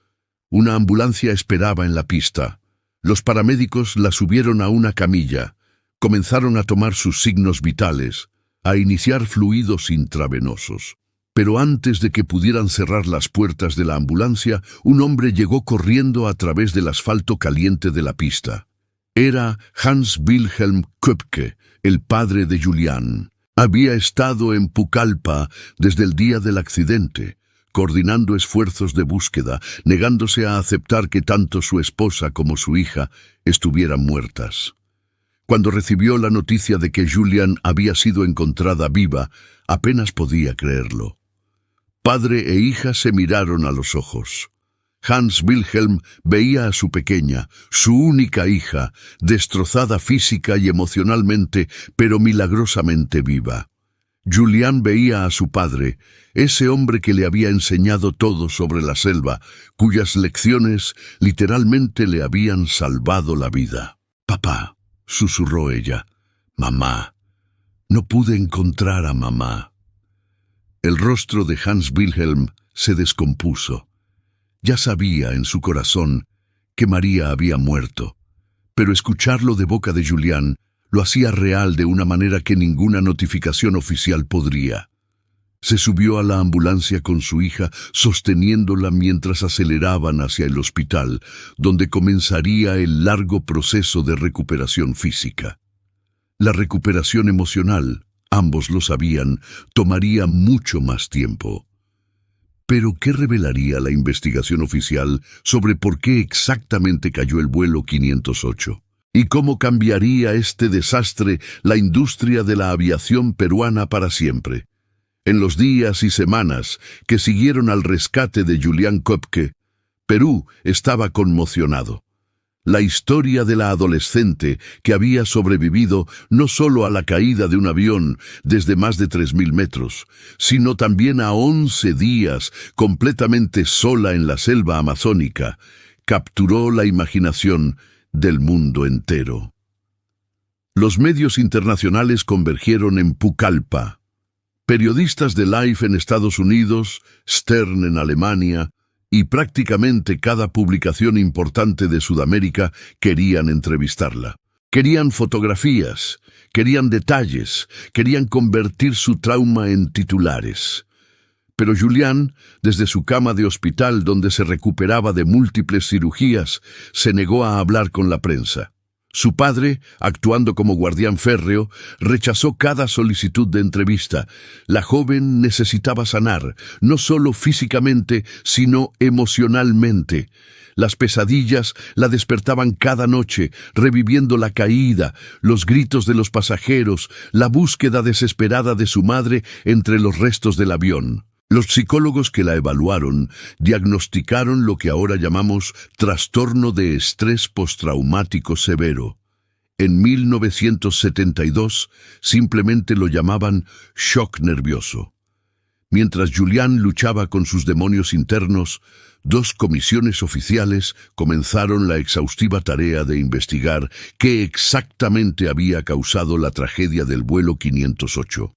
Speaker 1: Una ambulancia esperaba en la pista. Los paramédicos la subieron a una camilla, comenzaron a tomar sus signos vitales, a iniciar fluidos intravenosos. Pero antes de que pudieran cerrar las puertas de la ambulancia, un hombre llegó corriendo a través del asfalto caliente de la pista. Era Hans Wilhelm Köpke, el padre de Julián. Había estado en Pucallpa desde el día del accidente, coordinando esfuerzos de búsqueda, negándose a aceptar que tanto su esposa como su hija estuvieran muertas. Cuando recibió la noticia de que Julián había sido encontrada viva, apenas podía creerlo. Padre e hija se miraron a los ojos. Hans Wilhelm veía a su pequeña, su única hija, destrozada física y emocionalmente, pero milagrosamente viva. Julián veía a su padre, ese hombre que le había enseñado todo sobre la selva, cuyas lecciones literalmente le habían salvado la vida. «Papá», susurró ella. «Mamá. No pude encontrar a mamá». El rostro de Hans Wilhelm se descompuso. Ya sabía en su corazón que María había muerto, pero escucharlo de boca de Julián lo hacía real de una manera que ninguna notificación oficial podría. Se subió a la ambulancia con su hija, sosteniéndola mientras aceleraban hacia el hospital, donde comenzaría el largo proceso de recuperación física. La recuperación emocional, ambos lo sabían, tomaría mucho más tiempo. Pero, ¿qué revelaría la investigación oficial sobre por qué exactamente cayó el vuelo 508? ¿Y cómo cambiaría este desastre la industria de la aviación peruana para siempre? En los días y semanas que siguieron al rescate de Julián Köpke, Perú estaba conmocionado. La historia de la adolescente que había sobrevivido no solo a la caída de un avión desde más de 3.000 metros, sino también a 11 días completamente sola en la selva amazónica, capturó la imaginación del mundo entero. Los medios internacionales convergieron en Pucallpa. Periodistas de Life en Estados Unidos, Stern en Alemania, y prácticamente cada publicación importante de Sudamérica querían entrevistarla. Querían fotografías, querían detalles, querían convertir su trauma en titulares. Pero Julián, desde su cama de hospital donde se recuperaba de múltiples cirugías, se negó a hablar con la prensa. Su padre, actuando como guardián férreo, rechazó cada solicitud de entrevista. La joven necesitaba sanar, no solo físicamente, sino emocionalmente. Las pesadillas la despertaban cada noche, reviviendo la caída, los gritos de los pasajeros, la búsqueda desesperada de su madre entre los restos del avión. Los psicólogos que la evaluaron diagnosticaron lo que ahora llamamos trastorno de estrés postraumático severo. En 1972 simplemente lo llamaban shock nervioso. Mientras Julián luchaba con sus demonios internos, dos comisiones oficiales comenzaron la exhaustiva tarea de investigar qué exactamente había causado la tragedia del vuelo 508.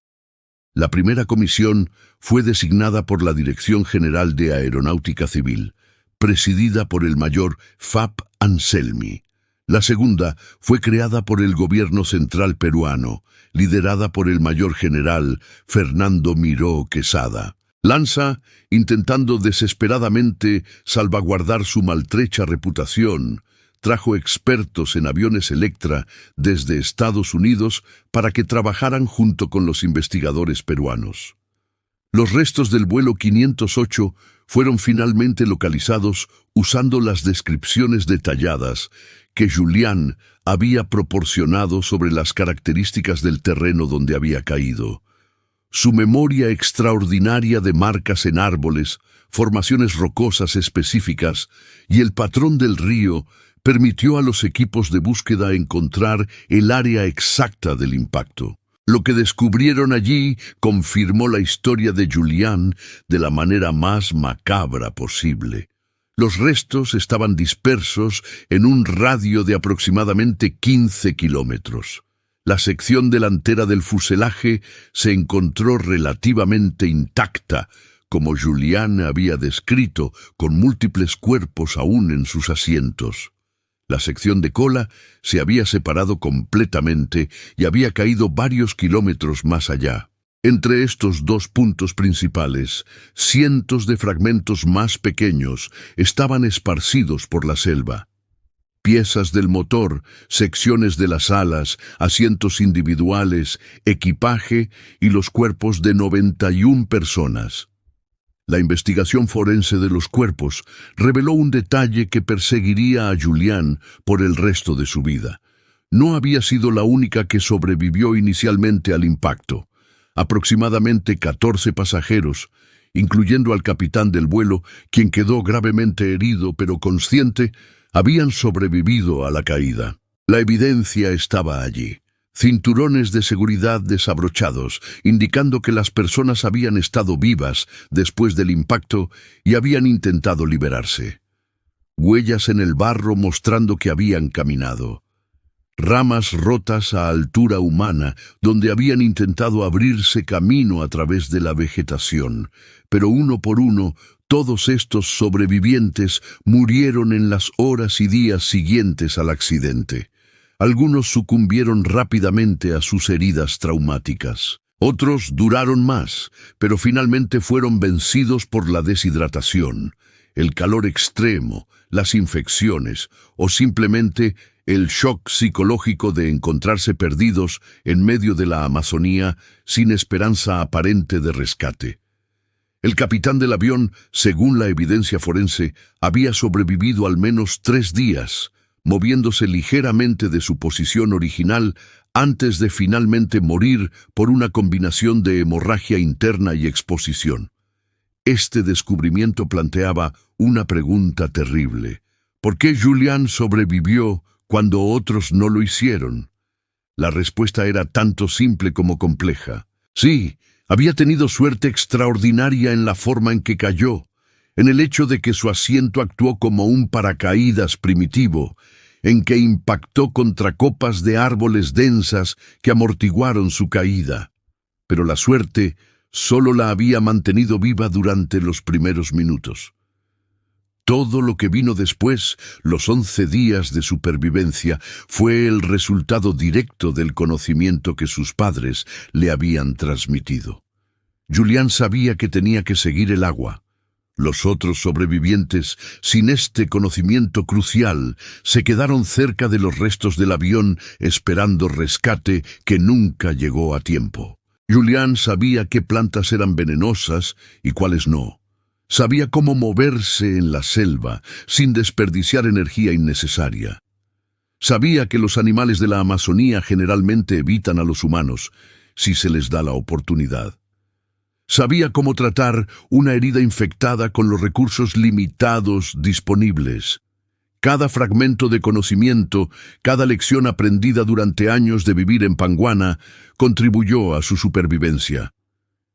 Speaker 1: La primera comisión fue designada por la Dirección General de Aeronáutica Civil, presidida por el mayor Fab Anselmi. La segunda fue creada por el gobierno central peruano, liderada por el mayor general Fernando Miró Quesada. Lanza, intentando desesperadamente salvaguardar su maltrecha reputación, trajo expertos en aviones Electra desde Estados Unidos para que trabajaran junto con los investigadores peruanos. Los restos del vuelo 508 fueron finalmente localizados usando las descripciones detalladas que Julián había proporcionado sobre las características del terreno donde había caído. Su memoria extraordinaria de marcas en árboles, formaciones rocosas específicas y el patrón del río permitió a los equipos de búsqueda encontrar el área exacta del impacto. Lo que descubrieron allí confirmó la historia de Julián de la manera más macabra posible. Los restos estaban dispersos en un radio de aproximadamente 15 kilómetros. La sección delantera del fuselaje se encontró relativamente intacta, como Julián había descrito, con múltiples cuerpos aún en sus asientos. La sección de cola se había separado completamente y había caído varios kilómetros más allá. Entre estos dos puntos principales, cientos de fragmentos más pequeños estaban esparcidos por la selva. Piezas del motor, secciones de las alas, asientos individuales, equipaje y los cuerpos de 91 personas. La investigación forense de los cuerpos reveló un detalle que perseguiría a Julián por el resto de su vida. No había sido la única que sobrevivió inicialmente al impacto. Aproximadamente 14 pasajeros, incluyendo al capitán del vuelo, quien quedó gravemente herido pero consciente, habían sobrevivido a la caída. La evidencia estaba allí. Cinturones de seguridad desabrochados, indicando que las personas habían estado vivas después del impacto y habían intentado liberarse. Huellas en el barro mostrando que habían caminado. Ramas rotas a altura humana, donde habían intentado abrirse camino a través de la vegetación, pero uno por uno, todos estos sobrevivientes murieron en las horas y días siguientes al accidente. Algunos sucumbieron rápidamente a sus heridas traumáticas. Otros duraron más, pero finalmente fueron vencidos por la deshidratación, el calor extremo, las infecciones o simplemente el shock psicológico de encontrarse perdidos en medio de la Amazonía sin esperanza aparente de rescate. El capitán del avión, según la evidencia forense, había sobrevivido al menos 3 días, moviéndose ligeramente de su posición original antes de finalmente morir por una combinación de hemorragia interna y exposición. Este descubrimiento planteaba una pregunta terrible. ¿Por qué Julián sobrevivió cuando otros no lo hicieron? La respuesta era tanto simple como compleja. Sí, había tenido suerte extraordinaria en la forma en que cayó, en el hecho de que su asiento actuó como un paracaídas primitivo, en que impactó contra copas de árboles densas que amortiguaron su caída. Pero la suerte solo la había mantenido viva durante los primeros minutos. Todo lo que vino después, los 11 días de supervivencia, fue el resultado directo del conocimiento que sus padres le habían transmitido. Julián sabía que tenía que seguir el agua. Los otros sobrevivientes, sin este conocimiento crucial, se quedaron cerca de los restos del avión esperando rescate que nunca llegó a tiempo. Julián sabía qué plantas eran venenosas y cuáles no. Sabía cómo moverse en la selva sin desperdiciar energía innecesaria. Sabía que los animales de la Amazonía generalmente evitan a los humanos si se les da la oportunidad. Sabía cómo tratar una herida infectada con los recursos limitados disponibles. Cada fragmento de conocimiento, cada lección aprendida durante años de vivir en Panguana, contribuyó a su supervivencia.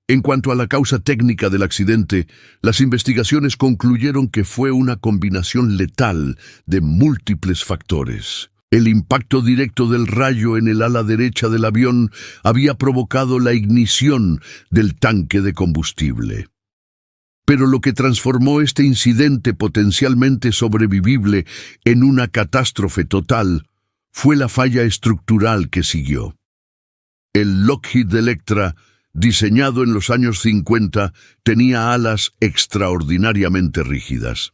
Speaker 1: En cuanto a la causa técnica del accidente, las investigaciones concluyeron que fue una combinación letal de múltiples factores. El impacto directo del rayo en el ala derecha del avión había provocado la ignición del tanque de combustible. Pero lo que transformó este incidente potencialmente sobrevivible en una catástrofe total fue la falla estructural que siguió. El Lockheed Electra, diseñado en los años 50, tenía alas extraordinariamente rígidas.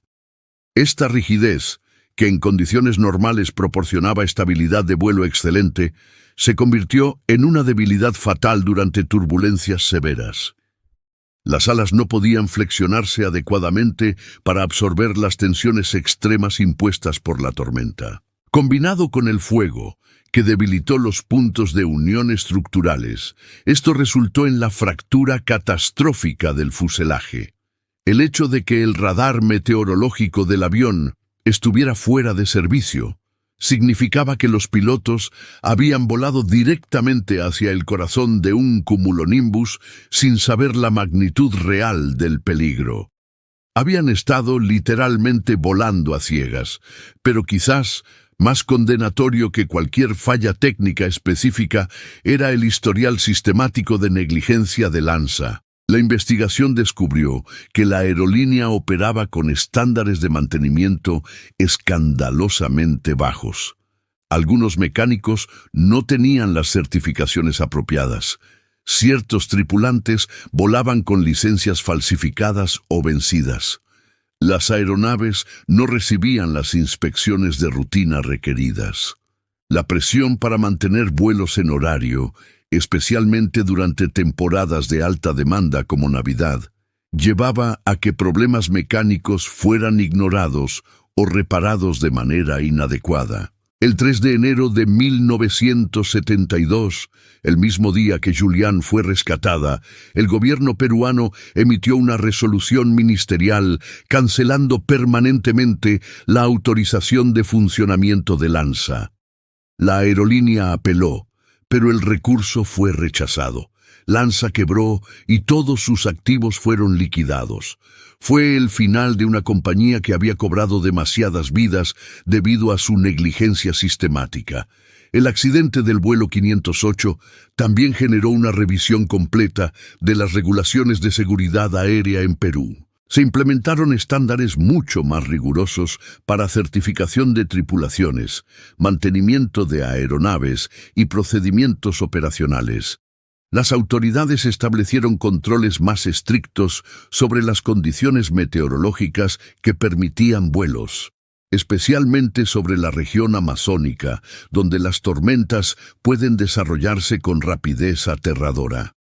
Speaker 1: Esta rigidez, que en condiciones normales proporcionaba estabilidad de vuelo excelente, se convirtió en una debilidad fatal durante turbulencias severas. Las alas no podían flexionarse adecuadamente para absorber las tensiones extremas impuestas por la tormenta. Combinado con el fuego, que debilitó los puntos de unión estructurales, esto resultó en la fractura catastrófica del fuselaje. El hecho de que el radar meteorológico del avión estuviera fuera de servicio significaba que los pilotos habían volado directamente hacia el corazón de un cumulonimbus sin saber la magnitud real del peligro. Habían estado literalmente volando a ciegas, pero quizás más condenatorio que cualquier falla técnica específica era el historial sistemático de negligencia de Lanza. La investigación descubrió que la aerolínea operaba con estándares de mantenimiento escandalosamente bajos. Algunos mecánicos no tenían las certificaciones apropiadas. Ciertos tripulantes volaban con licencias falsificadas o vencidas. Las aeronaves no recibían las inspecciones de rutina requeridas. La presión para mantener vuelos en horario, especialmente durante temporadas de alta demanda como Navidad, llevaba a que problemas mecánicos fueran ignorados o reparados de manera inadecuada. El 3 de enero de 1972, el mismo día que Julián fue rescatada, el gobierno peruano emitió una resolución ministerial cancelando permanentemente la autorización de funcionamiento de Lanza. La aerolínea apeló, pero el recurso fue rechazado. Lanza quebró y todos sus activos fueron liquidados. Fue el final de una compañía que había cobrado demasiadas vidas debido a su negligencia sistemática. El accidente del vuelo 508 también generó una revisión completa de las regulaciones de seguridad aérea en Perú. Se implementaron estándares mucho más rigurosos para certificación de tripulaciones, mantenimiento de aeronaves y procedimientos operacionales. Las autoridades establecieron controles más estrictos sobre las condiciones meteorológicas que permitían vuelos, especialmente sobre la región amazónica, donde las tormentas pueden desarrollarse con rapidez aterradora.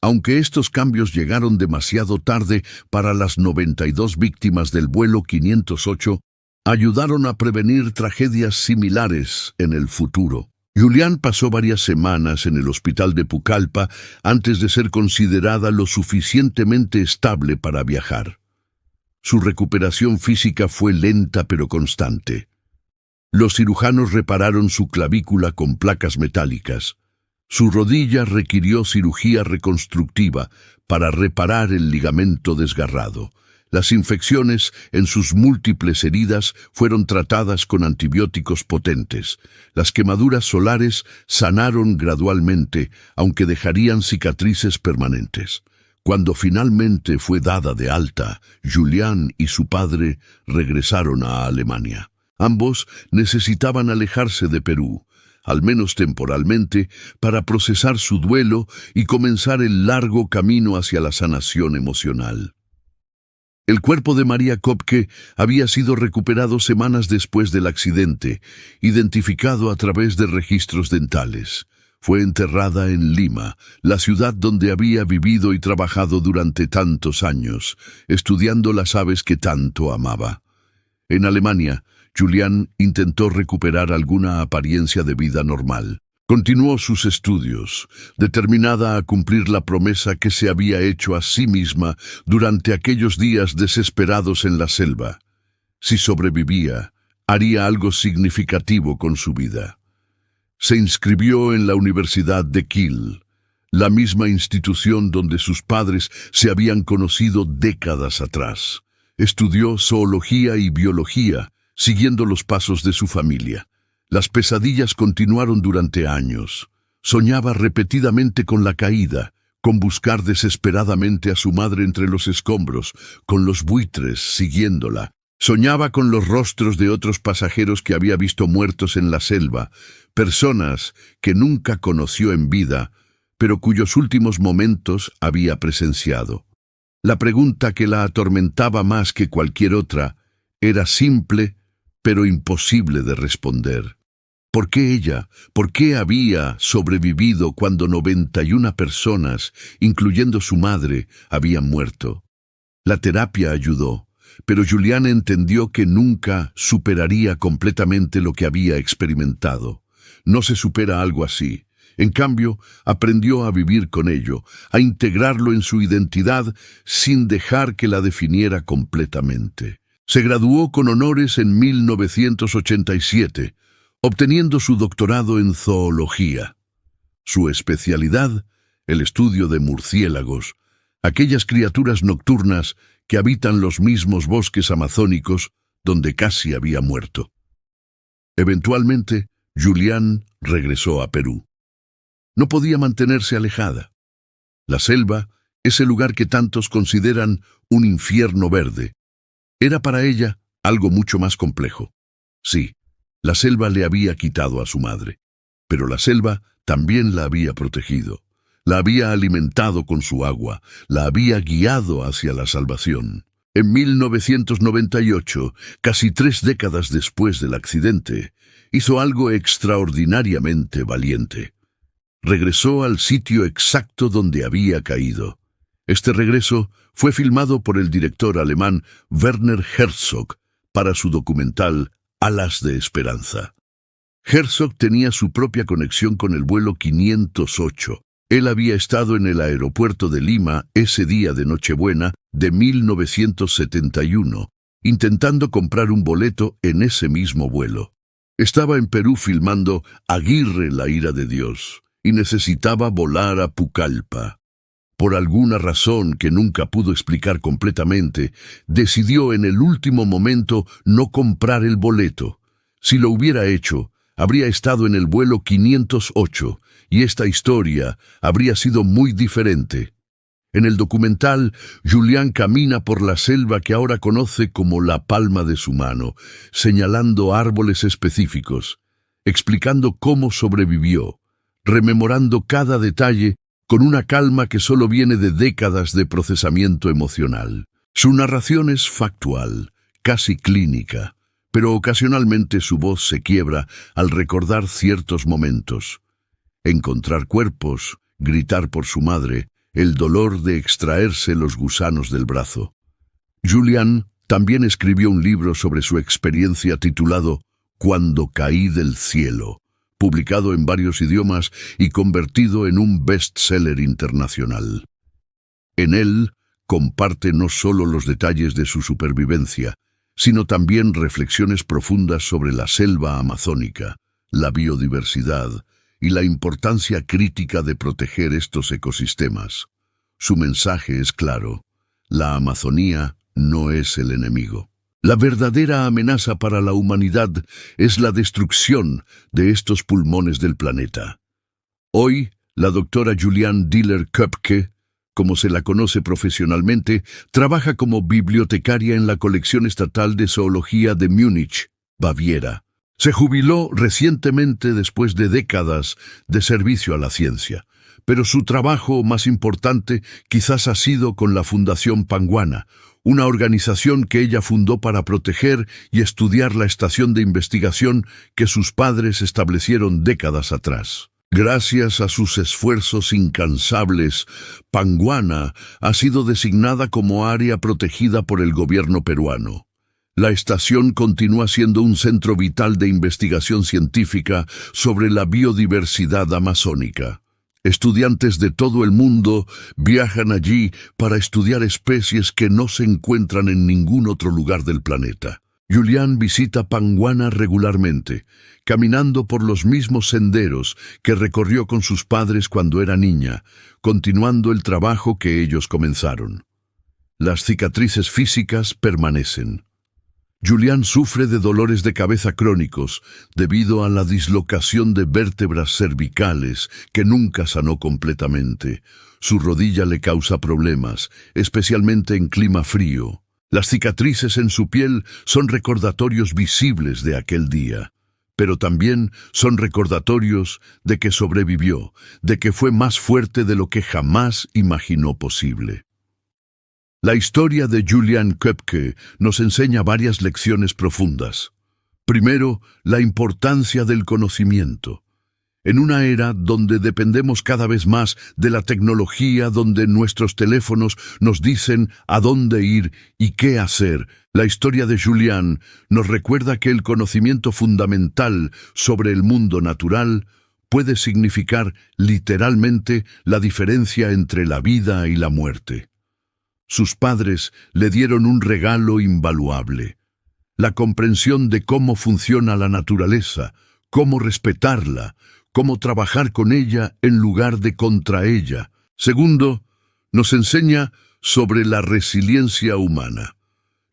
Speaker 1: Aunque estos cambios llegaron demasiado tarde para las 92 víctimas del vuelo 508, ayudaron a prevenir tragedias similares en el futuro. Julián pasó varias semanas en el hospital de Pucallpa antes de ser considerada lo suficientemente estable para viajar. Su recuperación física fue lenta pero constante. Los cirujanos repararon su clavícula con placas metálicas. Su rodilla requirió cirugía reconstructiva para reparar el ligamento desgarrado. Las infecciones en sus múltiples heridas fueron tratadas con antibióticos potentes. Las quemaduras solares sanaron gradualmente, aunque dejarían cicatrices permanentes. Cuando finalmente fue dada de alta, Julián y su padre regresaron a Alemania. Ambos necesitaban alejarse de Perú, al menos temporalmente, para procesar su duelo y comenzar el largo camino hacia la sanación emocional. El cuerpo de María Kopke había sido recuperado semanas después del accidente, identificado a través de registros dentales. Fue enterrada en Lima, la ciudad donde había vivido y trabajado durante tantos años, estudiando las aves que tanto amaba. En Alemania, Julián intentó recuperar alguna apariencia de vida normal. Continuó sus estudios, determinada a cumplir la promesa que se había hecho a sí misma durante aquellos días desesperados en la selva. Si sobrevivía, haría algo significativo con su vida. Se inscribió en la Universidad de Kiel, la misma institución donde sus padres se habían conocido décadas atrás. Estudió zoología y biología, siguiendo los pasos de su familia. Las pesadillas continuaron durante años. Soñaba repetidamente con la caída, con buscar desesperadamente a su madre entre los escombros, con los buitres siguiéndola. Soñaba con los rostros de otros pasajeros que había visto muertos en la selva, personas que nunca conoció en vida, pero cuyos últimos momentos había presenciado. La pregunta que la atormentaba más que cualquier otra era simple, pero imposible de responder. ¿Por qué ella? ¿Por qué había sobrevivido cuando 91 personas, incluyendo su madre, habían muerto? La terapia ayudó, pero Julián entendió que nunca superaría completamente lo que había experimentado. No se supera algo así. En cambio, aprendió a vivir con ello, a integrarlo en su identidad sin dejar que la definiera completamente. Se graduó con honores en 1987, obteniendo su doctorado en zoología. Su especialidad, el estudio de murciélagos, aquellas criaturas nocturnas que habitan los mismos bosques amazónicos donde casi había muerto. Eventualmente, Julián regresó a Perú. No podía mantenerse alejada. La selva es el lugar que tantos consideran un infierno verde. Era para ella algo mucho más complejo. Sí, la selva le había quitado a su madre, pero la selva también la había protegido. La había alimentado con su agua, la había guiado hacia la salvación. En 1998, casi 3 décadas después del accidente, hizo algo extraordinariamente valiente. Regresó al sitio exacto donde había caído. Este regreso fue filmado por el director alemán Werner Herzog para su documental Alas de Esperanza. Herzog tenía su propia conexión con el vuelo 508. Él había estado en el aeropuerto de Lima ese día de Nochebuena de 1971, intentando comprar un boleto en ese mismo vuelo. Estaba en Perú filmando Aguirre, la ira de Dios, y necesitaba volar a Pucallpa. Por alguna razón que nunca pudo explicar completamente, decidió en el último momento no comprar el boleto. Si lo hubiera hecho, habría estado en el vuelo 508 y esta historia habría sido muy diferente. En el documental, Julián camina por la selva que ahora conoce como la palma de su mano, señalando árboles específicos, explicando cómo sobrevivió, rememorando cada detalle con una calma que solo viene de décadas de procesamiento emocional. Su narración es factual, casi clínica, pero ocasionalmente su voz se quiebra al recordar ciertos momentos. Encontrar cuerpos, gritar por su madre, el dolor de extraerse los gusanos del brazo. Julián también escribió un libro sobre su experiencia titulado Cuando caí del cielo, publicado en varios idiomas y convertido en un bestseller internacional. En él comparte no solo los detalles de su supervivencia, sino también reflexiones profundas sobre la selva amazónica, la biodiversidad y la importancia crítica de proteger estos ecosistemas. Su mensaje es claro: la Amazonía no es el enemigo. La verdadera amenaza para la humanidad es la destrucción de estos pulmones del planeta. Hoy, la doctora Juliane Diller-Köpke, como se la conoce profesionalmente, trabaja como bibliotecaria en la colección estatal de zoología de Múnich, Baviera. Se jubiló recientemente después de décadas de servicio a la ciencia, pero su trabajo más importante quizás ha sido con la Fundación Panguana, una organización que ella fundó para proteger y estudiar la estación de investigación que sus padres establecieron décadas atrás. Gracias a sus esfuerzos incansables, Panguana ha sido designada como área protegida por el gobierno peruano. La estación continúa siendo un centro vital de investigación científica sobre la biodiversidad amazónica. Estudiantes de todo el mundo viajan allí para estudiar especies que no se encuentran en ningún otro lugar del planeta. Julián visita Panguana regularmente, caminando por los mismos senderos que recorrió con sus padres cuando era niña, continuando el trabajo que ellos comenzaron. Las cicatrices físicas permanecen. Julián sufre de dolores de cabeza crónicos debido a la dislocación de vértebras cervicales que nunca sanó completamente. Su rodilla le causa problemas, especialmente en clima frío. Las cicatrices en su piel son recordatorios visibles de aquel día, pero también son recordatorios de que sobrevivió, de que fue más fuerte de lo que jamás imaginó posible. La historia de Julián Köpke nos enseña varias lecciones profundas. Primero, la importancia del conocimiento. En una era donde dependemos cada vez más de la tecnología, donde nuestros teléfonos nos dicen a dónde ir y qué hacer, la historia de Julián nos recuerda que el conocimiento fundamental sobre el mundo natural puede significar literalmente la diferencia entre la vida y la muerte. Sus padres le dieron un regalo invaluable: la comprensión de cómo funciona la naturaleza, cómo respetarla, cómo trabajar con ella en lugar de contra ella. Segundo, nos enseña sobre la resiliencia humana.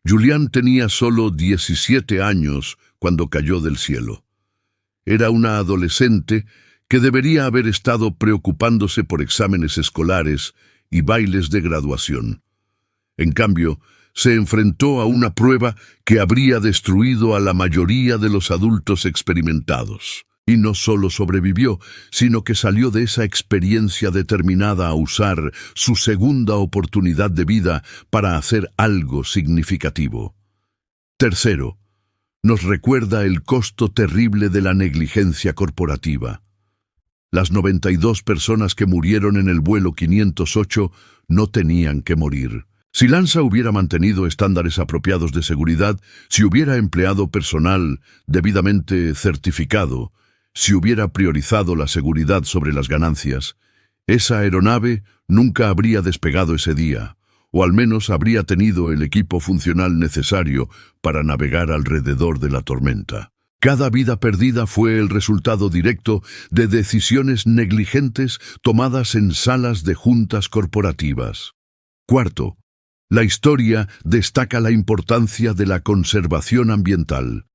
Speaker 1: Julián tenía solo 17 años cuando cayó del cielo. Era una adolescente que debería haber estado preocupándose por exámenes escolares y bailes de graduación. En cambio, se enfrentó a una prueba que habría destruido a la mayoría de los adultos experimentados. Y no solo sobrevivió, sino que salió de esa experiencia determinada a usar su segunda oportunidad de vida para hacer algo significativo. Tercero, nos recuerda el costo terrible de la negligencia corporativa. Las 92 personas que murieron en el vuelo 508 no tenían que morir. Si LANSA hubiera mantenido estándares apropiados de seguridad, si hubiera empleado personal debidamente certificado, si hubiera priorizado la seguridad sobre las ganancias, esa aeronave nunca habría despegado ese día, o al menos habría tenido el equipo funcional necesario para navegar alrededor de la tormenta. Cada vida perdida fue el resultado directo de decisiones negligentes tomadas en salas de juntas corporativas. Cuarto, la historia destaca la importancia de la conservación ambiental.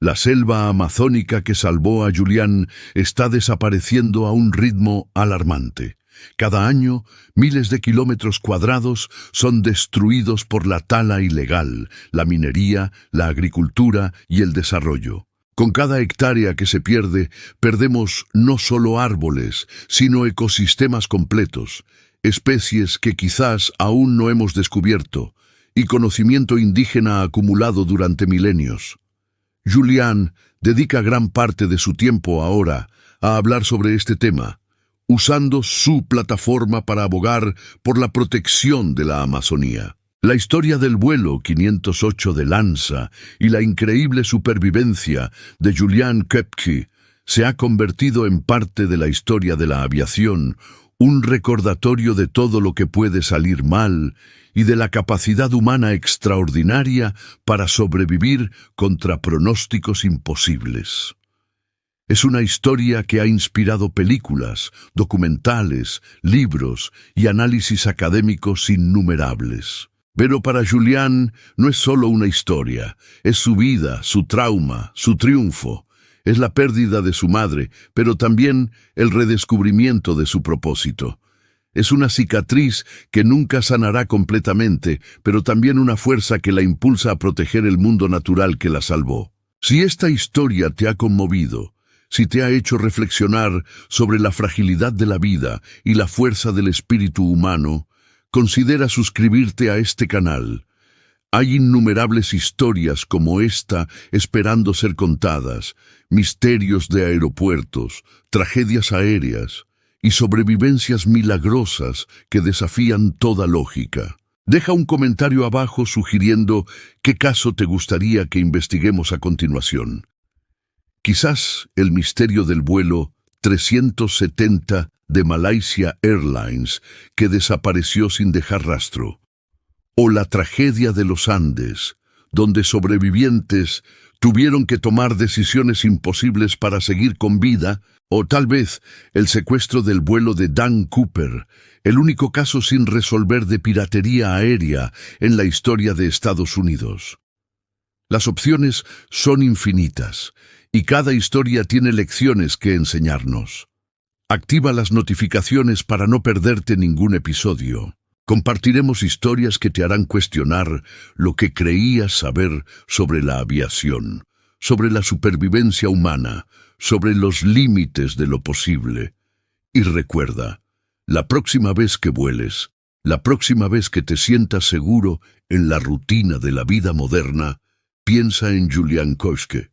Speaker 1: La selva amazónica que salvó a Julián está desapareciendo a un ritmo alarmante. Cada año, miles de kilómetros cuadrados son destruidos por la tala ilegal, la minería, la agricultura y el desarrollo. Con cada hectárea que se pierde, perdemos no solo árboles, sino ecosistemas completos, especies que quizás aún no hemos descubierto, y conocimiento indígena acumulado durante milenios. Julián dedica gran parte de su tiempo ahora a hablar sobre este tema, usando su plataforma para abogar por la protección de la Amazonía. La historia del vuelo 508 de LANSA y la increíble supervivencia de Julián Köpke se ha convertido en parte de la historia de la aviación, un recordatorio de todo lo que puede salir mal y de la capacidad humana extraordinaria para sobrevivir contra pronósticos imposibles. Es una historia que ha inspirado películas, documentales, libros y análisis académicos innumerables. Pero para Julián no es solo una historia, es su vida, su trauma, su triunfo. Es la pérdida de su madre, pero también el redescubrimiento de su propósito. Es una cicatriz que nunca sanará completamente, pero también una fuerza que la impulsa a proteger el mundo natural que la salvó. Si esta historia te ha conmovido, si te ha hecho reflexionar sobre la fragilidad de la vida y la fuerza del espíritu humano, considera suscribirte a este canal. Hay innumerables historias como esta esperando ser contadas, misterios de aeropuertos, tragedias aéreas y sobrevivencias milagrosas que desafían toda lógica. Deja un comentario abajo sugiriendo qué caso te gustaría que investiguemos a continuación. Quizás el misterio del vuelo 370 de Malaysia Airlines, que desapareció sin dejar rastro. O la tragedia de los Andes, donde sobrevivientes tuvieron que tomar decisiones imposibles para seguir con vida. O tal vez el secuestro del vuelo de Dan Cooper, el único caso sin resolver de piratería aérea en la historia de Estados Unidos. Las opciones son infinitas, y cada historia tiene lecciones que enseñarnos. Activa las notificaciones para no perderte ningún episodio. Compartiremos historias que te harán cuestionar lo que creías saber sobre la aviación, sobre la supervivencia humana, sobre los límites de lo posible. Y recuerda, la próxima vez que vueles, la próxima vez que te sientas seguro en la rutina de la vida moderna, piensa en Julian Koschke.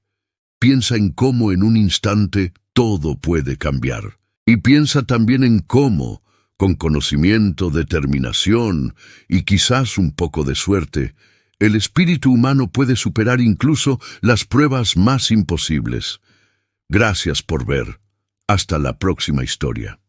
Speaker 1: Piensa en cómo en un instante todo puede cambiar. Y piensa también en cómo, con conocimiento, determinación y quizás un poco de suerte, el espíritu humano puede superar incluso las pruebas más imposibles. Gracias por ver. Hasta la próxima historia.